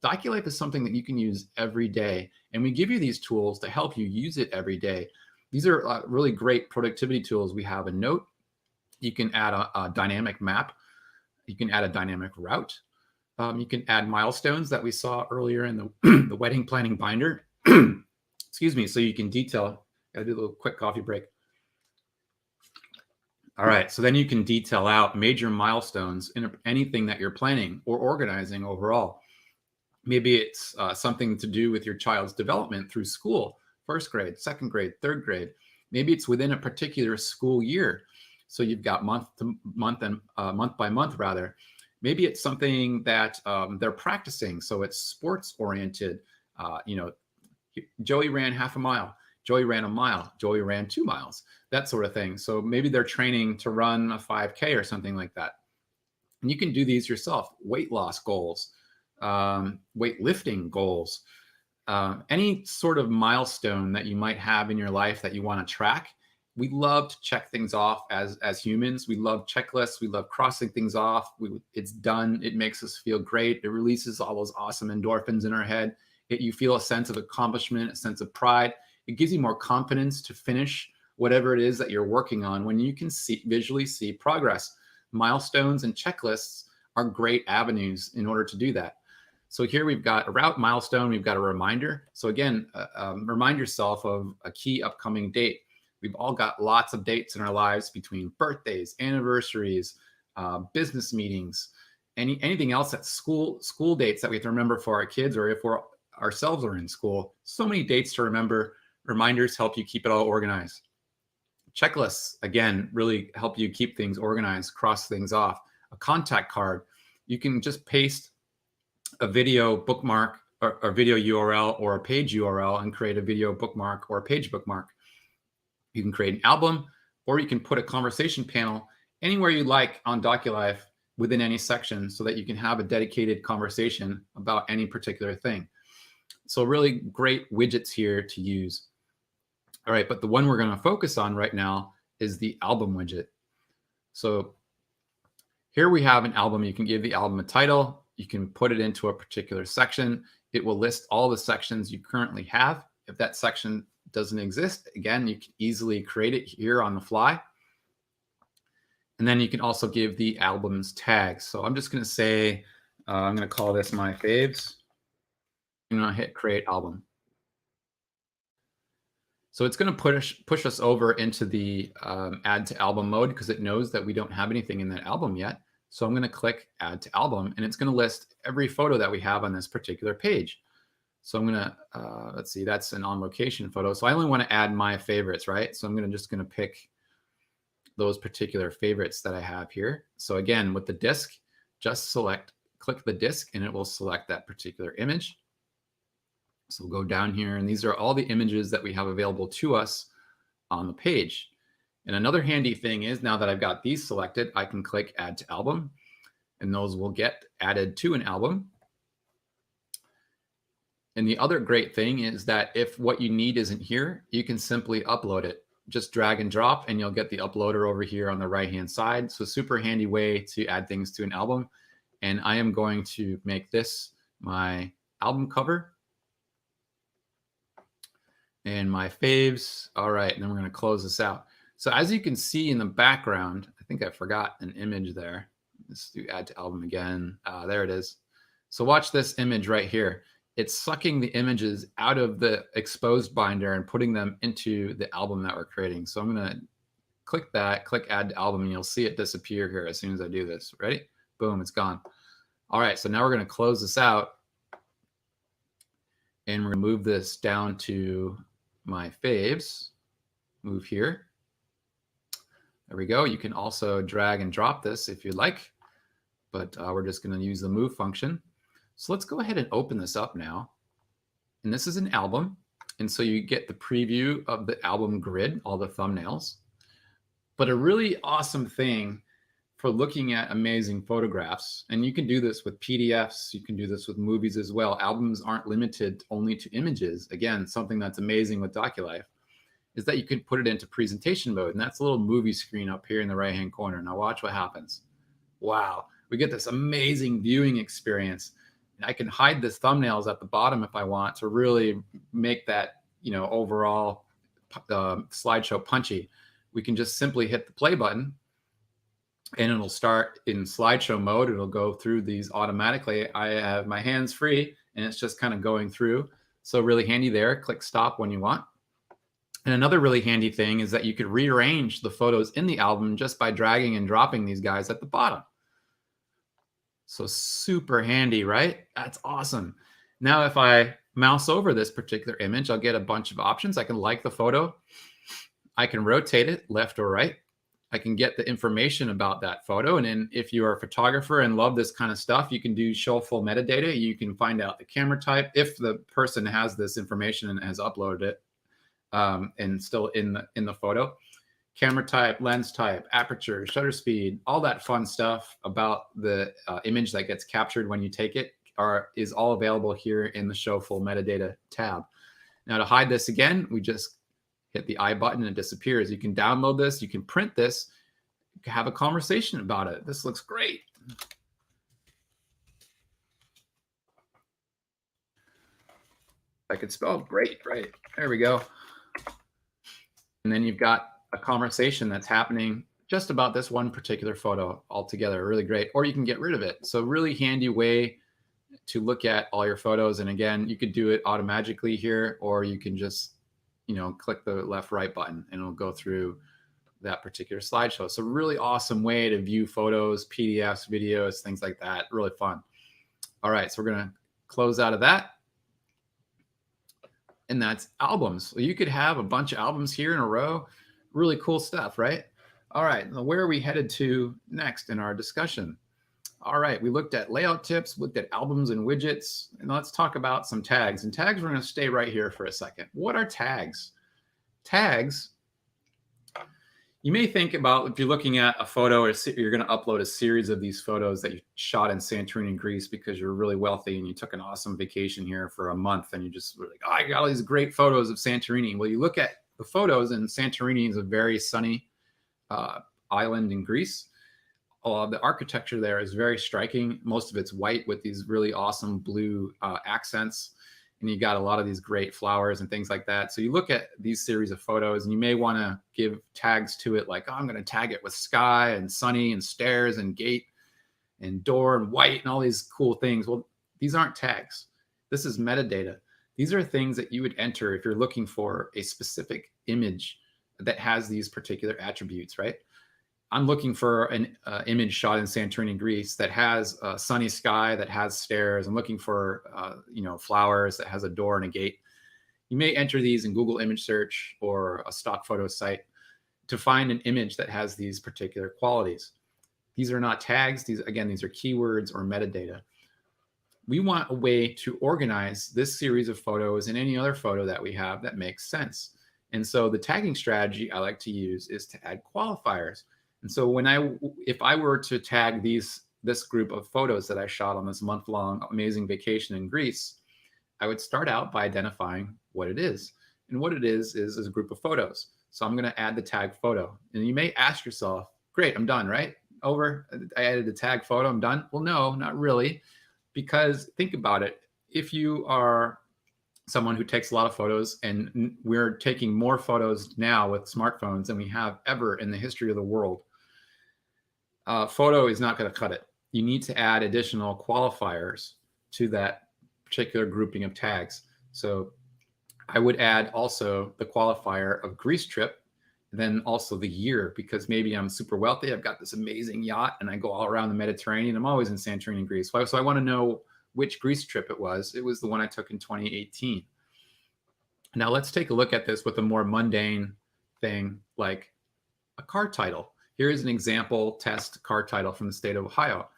Doculife is something that you can use every day. And we give you these tools to help you use it every day. These are really great productivity tools. We have a note. You can add a dynamic map. You can add a dynamic route. You can add milestones that we saw earlier in the, the wedding planning binder. Excuse me. So you can detail. Gotta do a little quick coffee break. All right. So then you can detail out major milestones in anything that you're planning or organizing overall. Maybe it's something to do with your child's development through school, first grade, second grade, third grade. Maybe it's within a particular school year. So you've got month to month and month by month rather. Maybe it's something that they're practicing. So it's sports oriented. You know, Joey ran half a mile. Joey ran a mile. Joey ran 2 miles, that sort of thing. So maybe they're training to run a 5K or something like that. And you can do these yourself. Weight loss goals, weightlifting goals, any sort of milestone that you might have in your life that you want to track. We love to check things off as humans. We love checklists. We love crossing things off. It's done. It makes us feel great. It releases all those awesome endorphins in our head. You feel a sense of accomplishment, a sense of pride. It gives you more confidence to finish whatever it is that you're working on when you can visually see progress. Milestones and checklists are great avenues in order to do that. So here we've got a route milestone. We've got a reminder. So again, remind yourself of a key upcoming date. We've all got lots of dates in our lives between birthdays, anniversaries, business meetings, anything else that's school dates that we have to remember for our kids, or if we're ourselves are in school. So many dates to remember. Reminders help you keep it all organized. Checklists, again, really help you keep things organized, cross things off. A contact card, you can just paste a video bookmark or a video URL or a page URL and create a video bookmark or a page bookmark. You can create an album, or you can put a conversation panel anywhere you like on Doculife within any section so that you can have a dedicated conversation about any particular thing. So really great widgets here to use. All right, but the one we're going to focus on right now is the album widget. So here we have an album. You can give the album a title. You can put it into a particular section. It will list all the sections you currently have. If that section doesn't exist, again, you can easily create it here on the fly. And then you can also give the album's tags. So I'm just going to say, I'm going to call this my faves. I'm going to hit create album. So it's going to push us over into the add to album mode because it knows that we don't have anything in that album yet. So I'm going to click add to album, and it's going to list every photo that we have on this particular page. So I'm going to, let's see, that's an on location photo. So I only want to add my favorites, right? So I'm just going to pick those particular favorites that I have here. So again, with the disk, just click the disk, and it will select that particular image. So we'll go down here, and these are all the images that we have available to us on the page. And another handy thing is, now that I've got these selected, I can click add to album, and those will get added to an album. And the other great thing is that if what you need isn't here, you can simply upload it. just drag and drop and you'll get the uploader over here on the right-hand side. So super handy way to add things to an album. And I am going to make this my album cover and my faves. All right, and then we're going to close this out. So as you can see in the background, I think I forgot an image there. Let's do add to album again. There it is. So watch this image right here. It's sucking the images out of the exposed binder and putting them into the album that we're creating. So I'm going to click that, click add to album, and you'll see it disappear here as soon as I do this. Ready? Boom, it's gone. All right, so now we're going to close this out. And we're going to move this down to my faves. Move here. There we go. You can also drag and drop this if you'd like, but we're just going to use the move function. So let's go ahead and open this up now. And this is an album. And so you get the preview of the album grid, all the thumbnails. But a really awesome thing for looking at amazing photographs, and you can do this with PDFs, you can do this with movies as well. Albums aren't limited only to images. Again, something that's amazing with Doculife is that you can put it into presentation mode, and that's a little movie screen up here in the right-hand corner. Now watch what happens. Wow, we get this amazing viewing experience. And I can hide the thumbnails at the bottom if I want to really make that, overall slideshow punchy. We can just simply hit the play button and it'll start in slideshow mode. It'll go through these automatically. I have my hands free and it's just kind of going through. So really handy there. Click stop when you want. And another really handy thing is that you could rearrange the photos in the album just by dragging and dropping these guys at the bottom. So super handy, right? That's awesome. Now, if I mouse over this particular image, I'll get a bunch of options. I can like the photo. I can rotate it left or right. I can get the information about that photo. And then if you are a photographer and love this kind of stuff, you can do show full metadata. You can find out the camera type if the person has this information and has uploaded it and still in the photo. Camera type, lens type, aperture, shutter speed, all that fun stuff about the image that gets captured when you take it is all available here in the show full metadata tab. Now to hide this again, we just hit the I button and it disappears. You can download this, you can print this, you can have a conversation about it. This looks great. I could spell great, right? There we go. And then you've got a conversation that's happening just about this one particular photo altogether. Really great. Or you can get rid of it. So really handy way to look at all your photos. And again, you could do it automatically here, or you can just click the left right button and it'll go through that particular slideshow. So really awesome way to view photos, PDFs, videos, things like that. Really fun. All right, so we're going to close out of that. And that's albums. So you could have a bunch of albums here in a row. Really cool stuff, right? All right, now where are we headed to next in our discussion? All right, we looked at layout tips, looked at albums and widgets, and let's talk about some tags. And tags, we're going to stay right here for a second. What are tags? Tags, you may think about if you're looking at a photo or you're going to upload a series of these photos that you shot in Santorini, Greece, because you're really wealthy and you took an awesome vacation here for a month and you just were like, oh, I got all these great photos of Santorini. Well, you look at the photos, and Santorini is a very sunny island in Greece. The architecture there is very striking. Most of it's white with these really awesome blue accents. And you got a lot of these great flowers and things like that. So you look at these series of photos and you may want to give tags to it like, oh, I'm going to tag it with sky and sunny and stairs and gate and door and white and all these cool things. Well, these aren't tags. This is metadata. These are things that you would enter if you're looking for a specific image that has these particular attributes, right? I'm looking for an image shot in Santorini, Greece that has a sunny sky, that has stairs. I'm looking for, flowers that has a door and a gate. You may enter these in Google image search or a stock photo site to find an image that has these particular qualities. These are not tags. These are keywords or metadata. We want a way to organize this series of photos and any other photo that we have that makes sense. And so the tagging strategy I like to use is to add qualifiers. And so if I were to tag this group of photos that I shot on this month-long amazing vacation in Greece, I would start out by identifying what it is. And what it is a group of photos. So I'm going to add the tag photo. And you may ask yourself, great, I'm done, right? Over, I added the tag photo, I'm done. Well, no, not really, because think about it. If you are someone who takes a lot of photos, and we're taking more photos now with smartphones than we have ever in the history of the world, photo is not going to cut it. You need to add additional qualifiers to that particular grouping of tags. So I would add also the qualifier of Greece trip, and then also the year, because maybe I'm super wealthy. I've got this amazing yacht and I go all around the Mediterranean. I'm always in Santorini, Greece. So I want to know which Greece trip it was. It was the one I took in 2018. Now let's take a look at this with a more mundane thing like a car title. Here's an example test car title from the state of Ohio.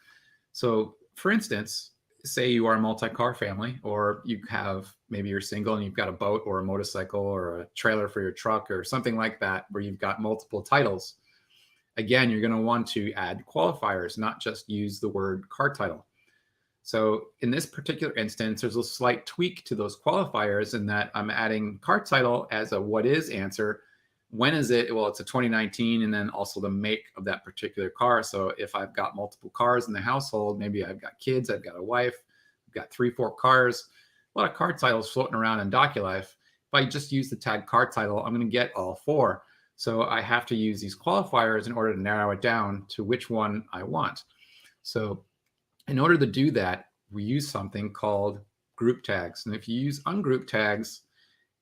So for instance, say you are a multi-car family, or you have, maybe you're single and you've got a boat or a motorcycle or a trailer for your truck or something like that, where you've got multiple titles. Again, you're going to want to add qualifiers, not just use the word car title. So in this particular instance, there's a slight tweak to those qualifiers in that I'm adding car title as a what is answer. When is it? Well, it's a 2019, and then also the make of that particular car. So if I've got multiple cars in the household, maybe I've got kids, I've got a wife, I've got 3-4 cars, a lot of car titles floating around in Doculife. If I just use the tag car title, I'm going to get all 4. So I have to use these qualifiers in order to narrow it down to which one I want. So in order to do that, we use something called group tags. And if you use ungroup tags,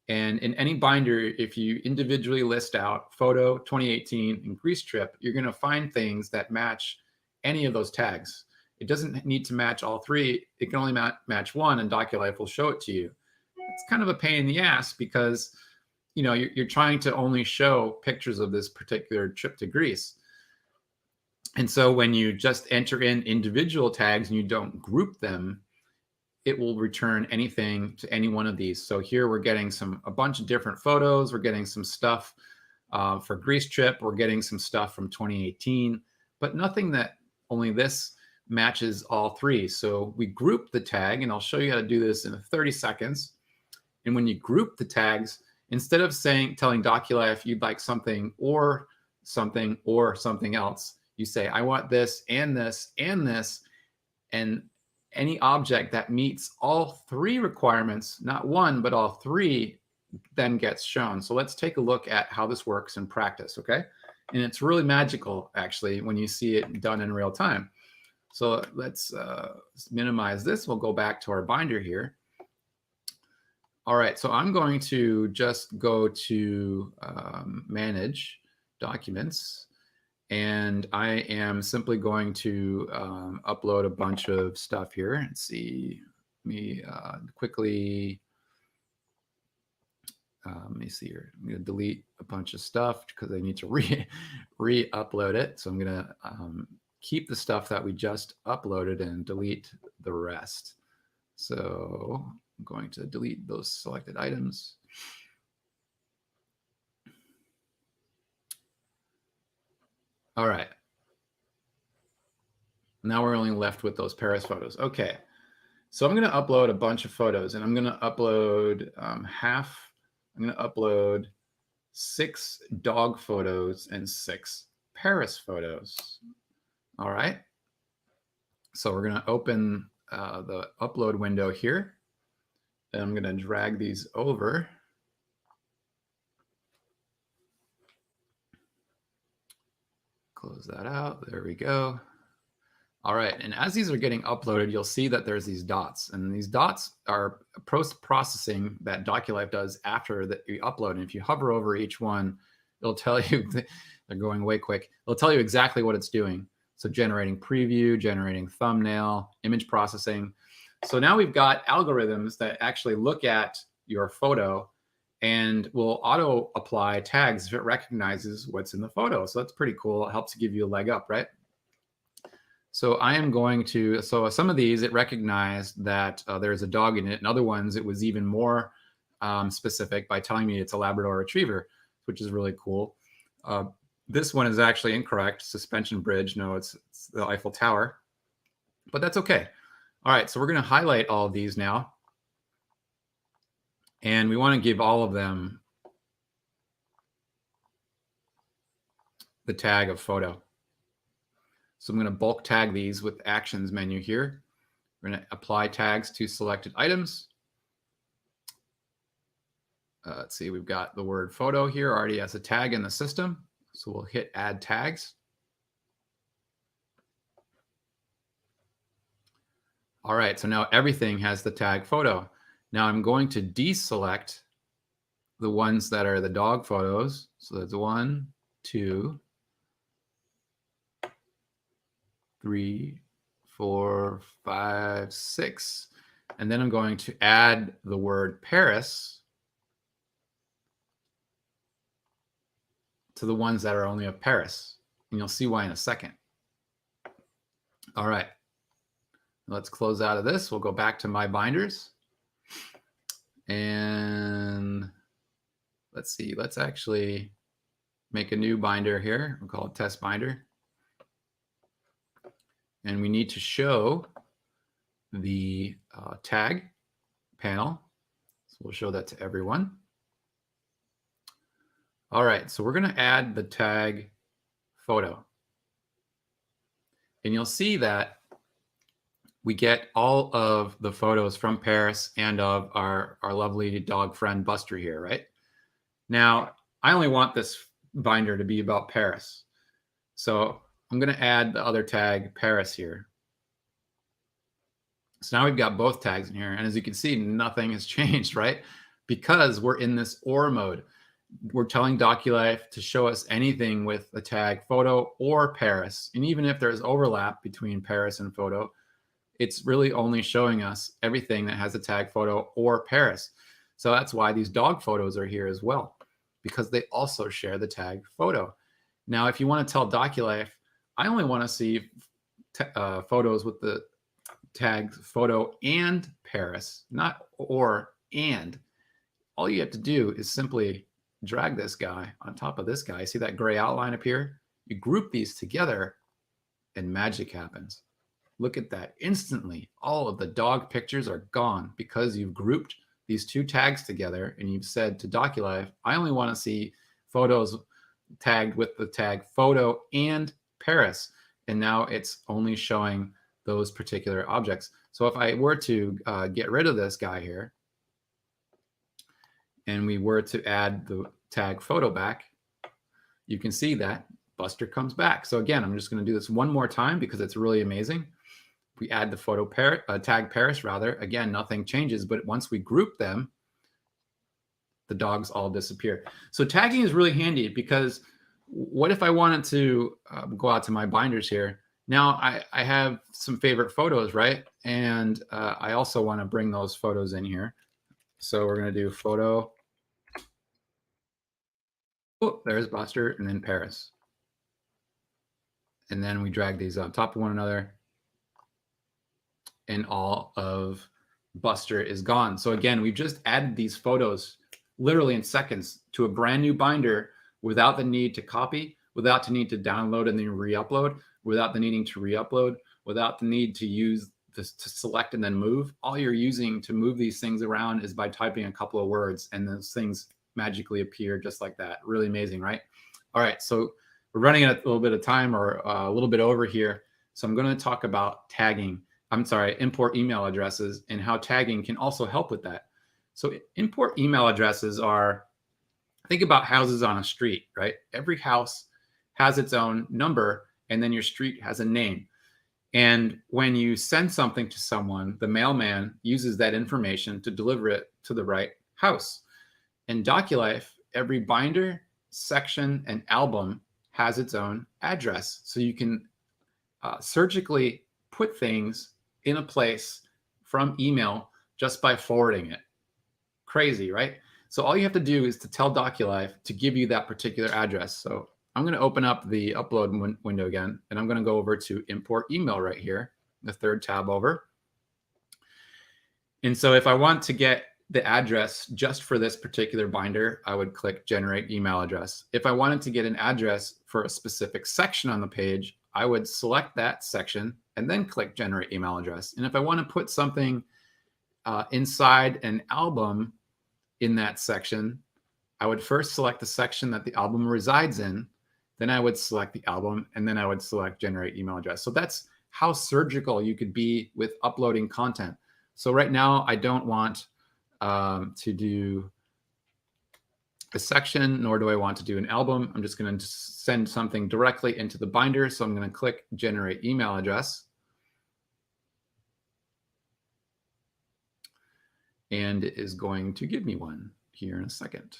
and in any binder, if you individually list out photo 2018 and Greece trip, you're going to find things that match any of those tags. It doesn't need to match all 3. It can only match one, and Doculife will show it to you. It's kind of a pain in the ass because, you know, you're trying to only show pictures of this particular trip to Greece. And so when you just enter in individual tags and you don't group them, it will return anything to any one of these. So here we're getting a bunch of different photos. We're getting some stuff for Greece trip. We're getting some stuff from 2018, but nothing that only this matches all 3. So we group the tag, and I'll show you how to do this in 30 seconds. And when you group the tags, instead of telling Doculife you'd like something or something else, you say, I want this and this and this, and any object that meets all 3 requirements, not one, but all 3, then gets shown. So let's take a look at how this works in practice, okay? And it's really magical, actually, when you see it done in real time. So let's minimize this. We'll go back to our binder here. All right, so I'm going to just go to Manage Documents. And I am simply going to upload a bunch of stuff here. Let's see, let me quickly, let me see here. I'm going to delete a bunch of stuff because I need to re-upload it. So I'm going to keep the stuff that we just uploaded and delete the rest. So I'm going to delete those selected items. All right. Now we're only left with those Paris photos. Okay. So I'm going to upload a bunch of photos, and I'm going to upload I'm going to upload 6 dog photos and 6 Paris photos. All right. So we're going to open the upload window here, and I'm going to drag these over. Close that out. There we go. All right. And as these are getting uploaded, you'll see that there's these dots. And these dots are post-processing that Doculife does after that you upload. And if you hover over each one, it'll tell you, they're going way quick. It'll tell you exactly what it's doing. So generating preview, generating thumbnail, image processing. So now we've got algorithms that actually look at your photo and will auto apply tags if it recognizes what's in the photo. So that's pretty cool. It helps give you a leg up, right? So I am going to, so some of these, it recognized that there's a dog in it, and other ones, it was even more specific by telling me it's a Labrador Retriever, which is really cool. This one is actually incorrect, suspension bridge. No, it's the Eiffel Tower, but that's okay. All right, so we're going to highlight all of these now. And we want to give all of them the tag of photo. So I'm going to bulk tag these with actions menu here. We're going to apply tags to selected items. Let's see, we've got the word photo here already as a tag in the system. So we'll hit add tags. All right, so now everything has the tag photo. Now I'm going to deselect the ones that are the dog photos. So that's 1, 2, 3, 4, 5, 6. And then I'm going to add the word Paris to the ones that are only of Paris. And you'll see why in a second. All right. Let's close out of this. We'll go back to my binders. And let's see. Let's actually make a new binder here. We'll call it test binder. And we need to show the tag panel. So we'll show that to everyone. All right, so we're going to add the tag photo. And you'll see that we get all of the photos from Paris and of our lovely dog friend Buster here, right? Now, I only want this binder to be about Paris. So I'm going to add the other tag Paris here. So now we've got both tags in here. And as you can see, nothing has changed, right? Because we're in this OR mode. We're telling Doculife to show us anything with the tag photo or Paris. And even if there's overlap between Paris and photo, it's really only showing us everything that has a tag photo or Paris. So that's why these dog photos are here as well, because they also share the tag photo. Now, if you want to tell Doculife, I only want to see photos with the tags photo and Paris, not or and. All you have to do is simply drag this guy on top of this guy. See that gray outline up here? You group these together and magic happens. Look at that. Instantly, all of the dog pictures are gone because you've grouped these two tags together and you've said to Doculife, I only want to see photos tagged with the tag photo and Paris. And now it's only showing those particular objects. So if I were to get rid of this guy here and we were to add the tag photo back, you can see that Buster comes back. So again, I'm just going to do this one more time because it's really amazing. We add the photo tag Paris rather. Again, nothing changes, but once we group them, the dogs all disappear. So tagging is really handy because what if I wanted to go out to my binders here? Now I have some favorite photos, right? And I also want to bring those photos in here. So we're going to do photo. Oh, there's Buster and then Paris. And then we drag these on top of one another. And all of Buster is gone. So again, we've just added these photos literally in seconds to a brand new binder without the need to copy, without the need to download and then re-upload, without the needing to re-upload, without the need to use this to select and then move. All you're using to move these things around is by typing a couple of words and those things magically appear just like that. Really amazing, right? All right, so we're running a little bit of time or a little bit over here. So I'm going to talk about tagging. Import email addresses and how tagging can also help with that. So import email addresses are, think about houses on a street, right? Every house has its own number and then your street has a name. And when you send something to someone, the mailman uses that information to deliver it to the right house. In Doculife, every binder, section, and album has its own address. So you can surgically put things in a place from email just by forwarding it. Crazy, right? So all you have to do is to tell Doculife to give you that particular address. So I'm going to open up the upload window again, and I'm going to go over to import email right here, the third tab over. And so if I want to get the address just for this particular binder, I would click generate email address. If I wanted to get an address for a specific section on the page, I would select that section and then click generate email address. And if I want to put something inside an album in that section, I would first select the section that the album resides in, then I would select the album, and then I would select generate email address. So that's how surgical you could be with uploading content. So right now I don't want to do a section, nor do I want to do an album. I'm just going to send something directly into the binder. So I'm going to click generate email address. And it is going to give me one here in a second.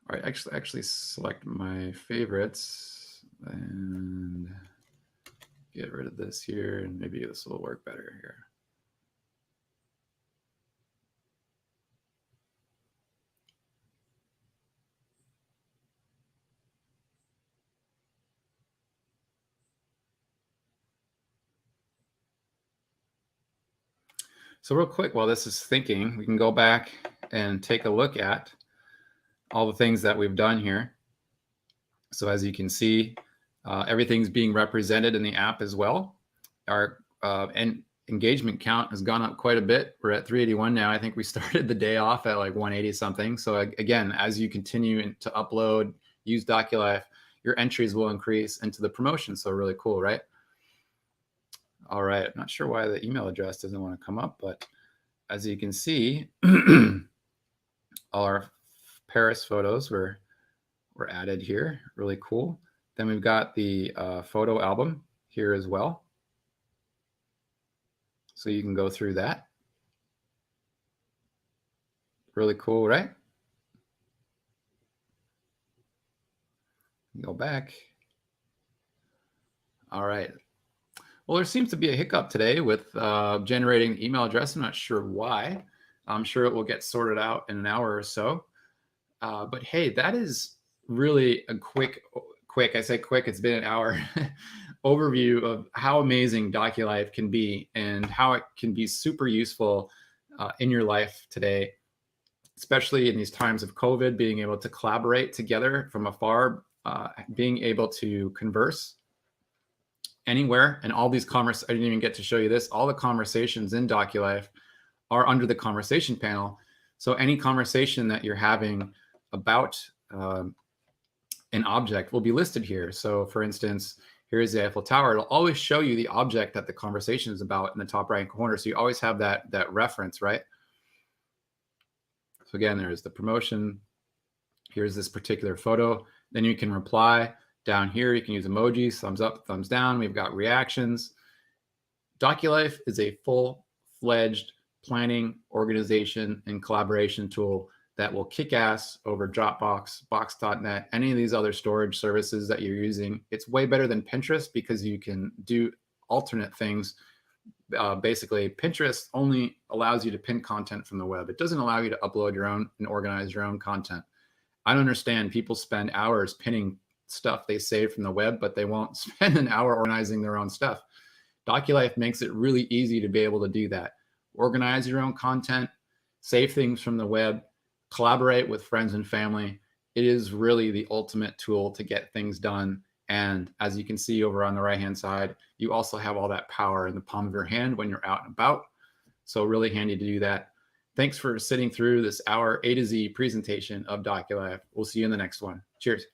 All right, actually select my favorites and get rid of this here, and maybe this will work better here. So real quick, while this is thinking, we can go back and take a look at all the things that we've done here. So as you can see, everything's being represented in the app as well. Our engagement count has gone up quite a bit. We're at 381 now. I think we started the day off at like 180 something. So again, as you continue to upload, use Doculife, your entries will increase into the promotion. So really cool, right? All right, I'm not sure why the email address doesn't want to come up, but as you can see, all our Paris photos were added here. Really cool. Then we've got the photo album here as well. So you can go through that. Really cool, right? Go back. All right. Well, there seems to be a hiccup today with generating the email address. I'm not sure why. I'm sure it will get sorted out in an hour or so. But hey, that is really a quick, I say quick, it's been an hour, overview of how amazing Doculife can be and how it can be super useful in your life today, especially in these times of COVID, being able to collaborate together from afar, being able to converse anywhere. And all these I didn't even get to show you this, all the conversations in Doculife are under the conversation panel. So any conversation that you're having about an object will be listed here. So for instance, here's the Eiffel Tower. It'll always show you the object that the conversation is about in the top right corner. So you always have that reference, right? So again, there's the promotion. Here's this particular photo. Then you can reply. Down here, you can use emojis, thumbs up, thumbs down. We've got reactions. Doculife is a full-fledged planning, organization, and collaboration tool that will kick ass over Dropbox, Box.net, any of these other storage services that you're using. It's way better than Pinterest because you can do alternate things. Basically, Pinterest only allows you to pin content from the web. It doesn't allow you to upload your own and organize your own content. I don't understand. People spend hours pinning stuff they save from the web, but they won't spend an hour organizing their own stuff. Doculife makes it really easy to be able to do that. Organize your own content, save things from the web, collaborate with friends and family. It is really the ultimate tool to get things done. And as you can see over on the right-hand side, you also have all that power in the palm of your hand when you're out and about. So really handy to do that. Thanks for sitting through this hour A to Z presentation of Doculife. We'll see you in the next one. Cheers.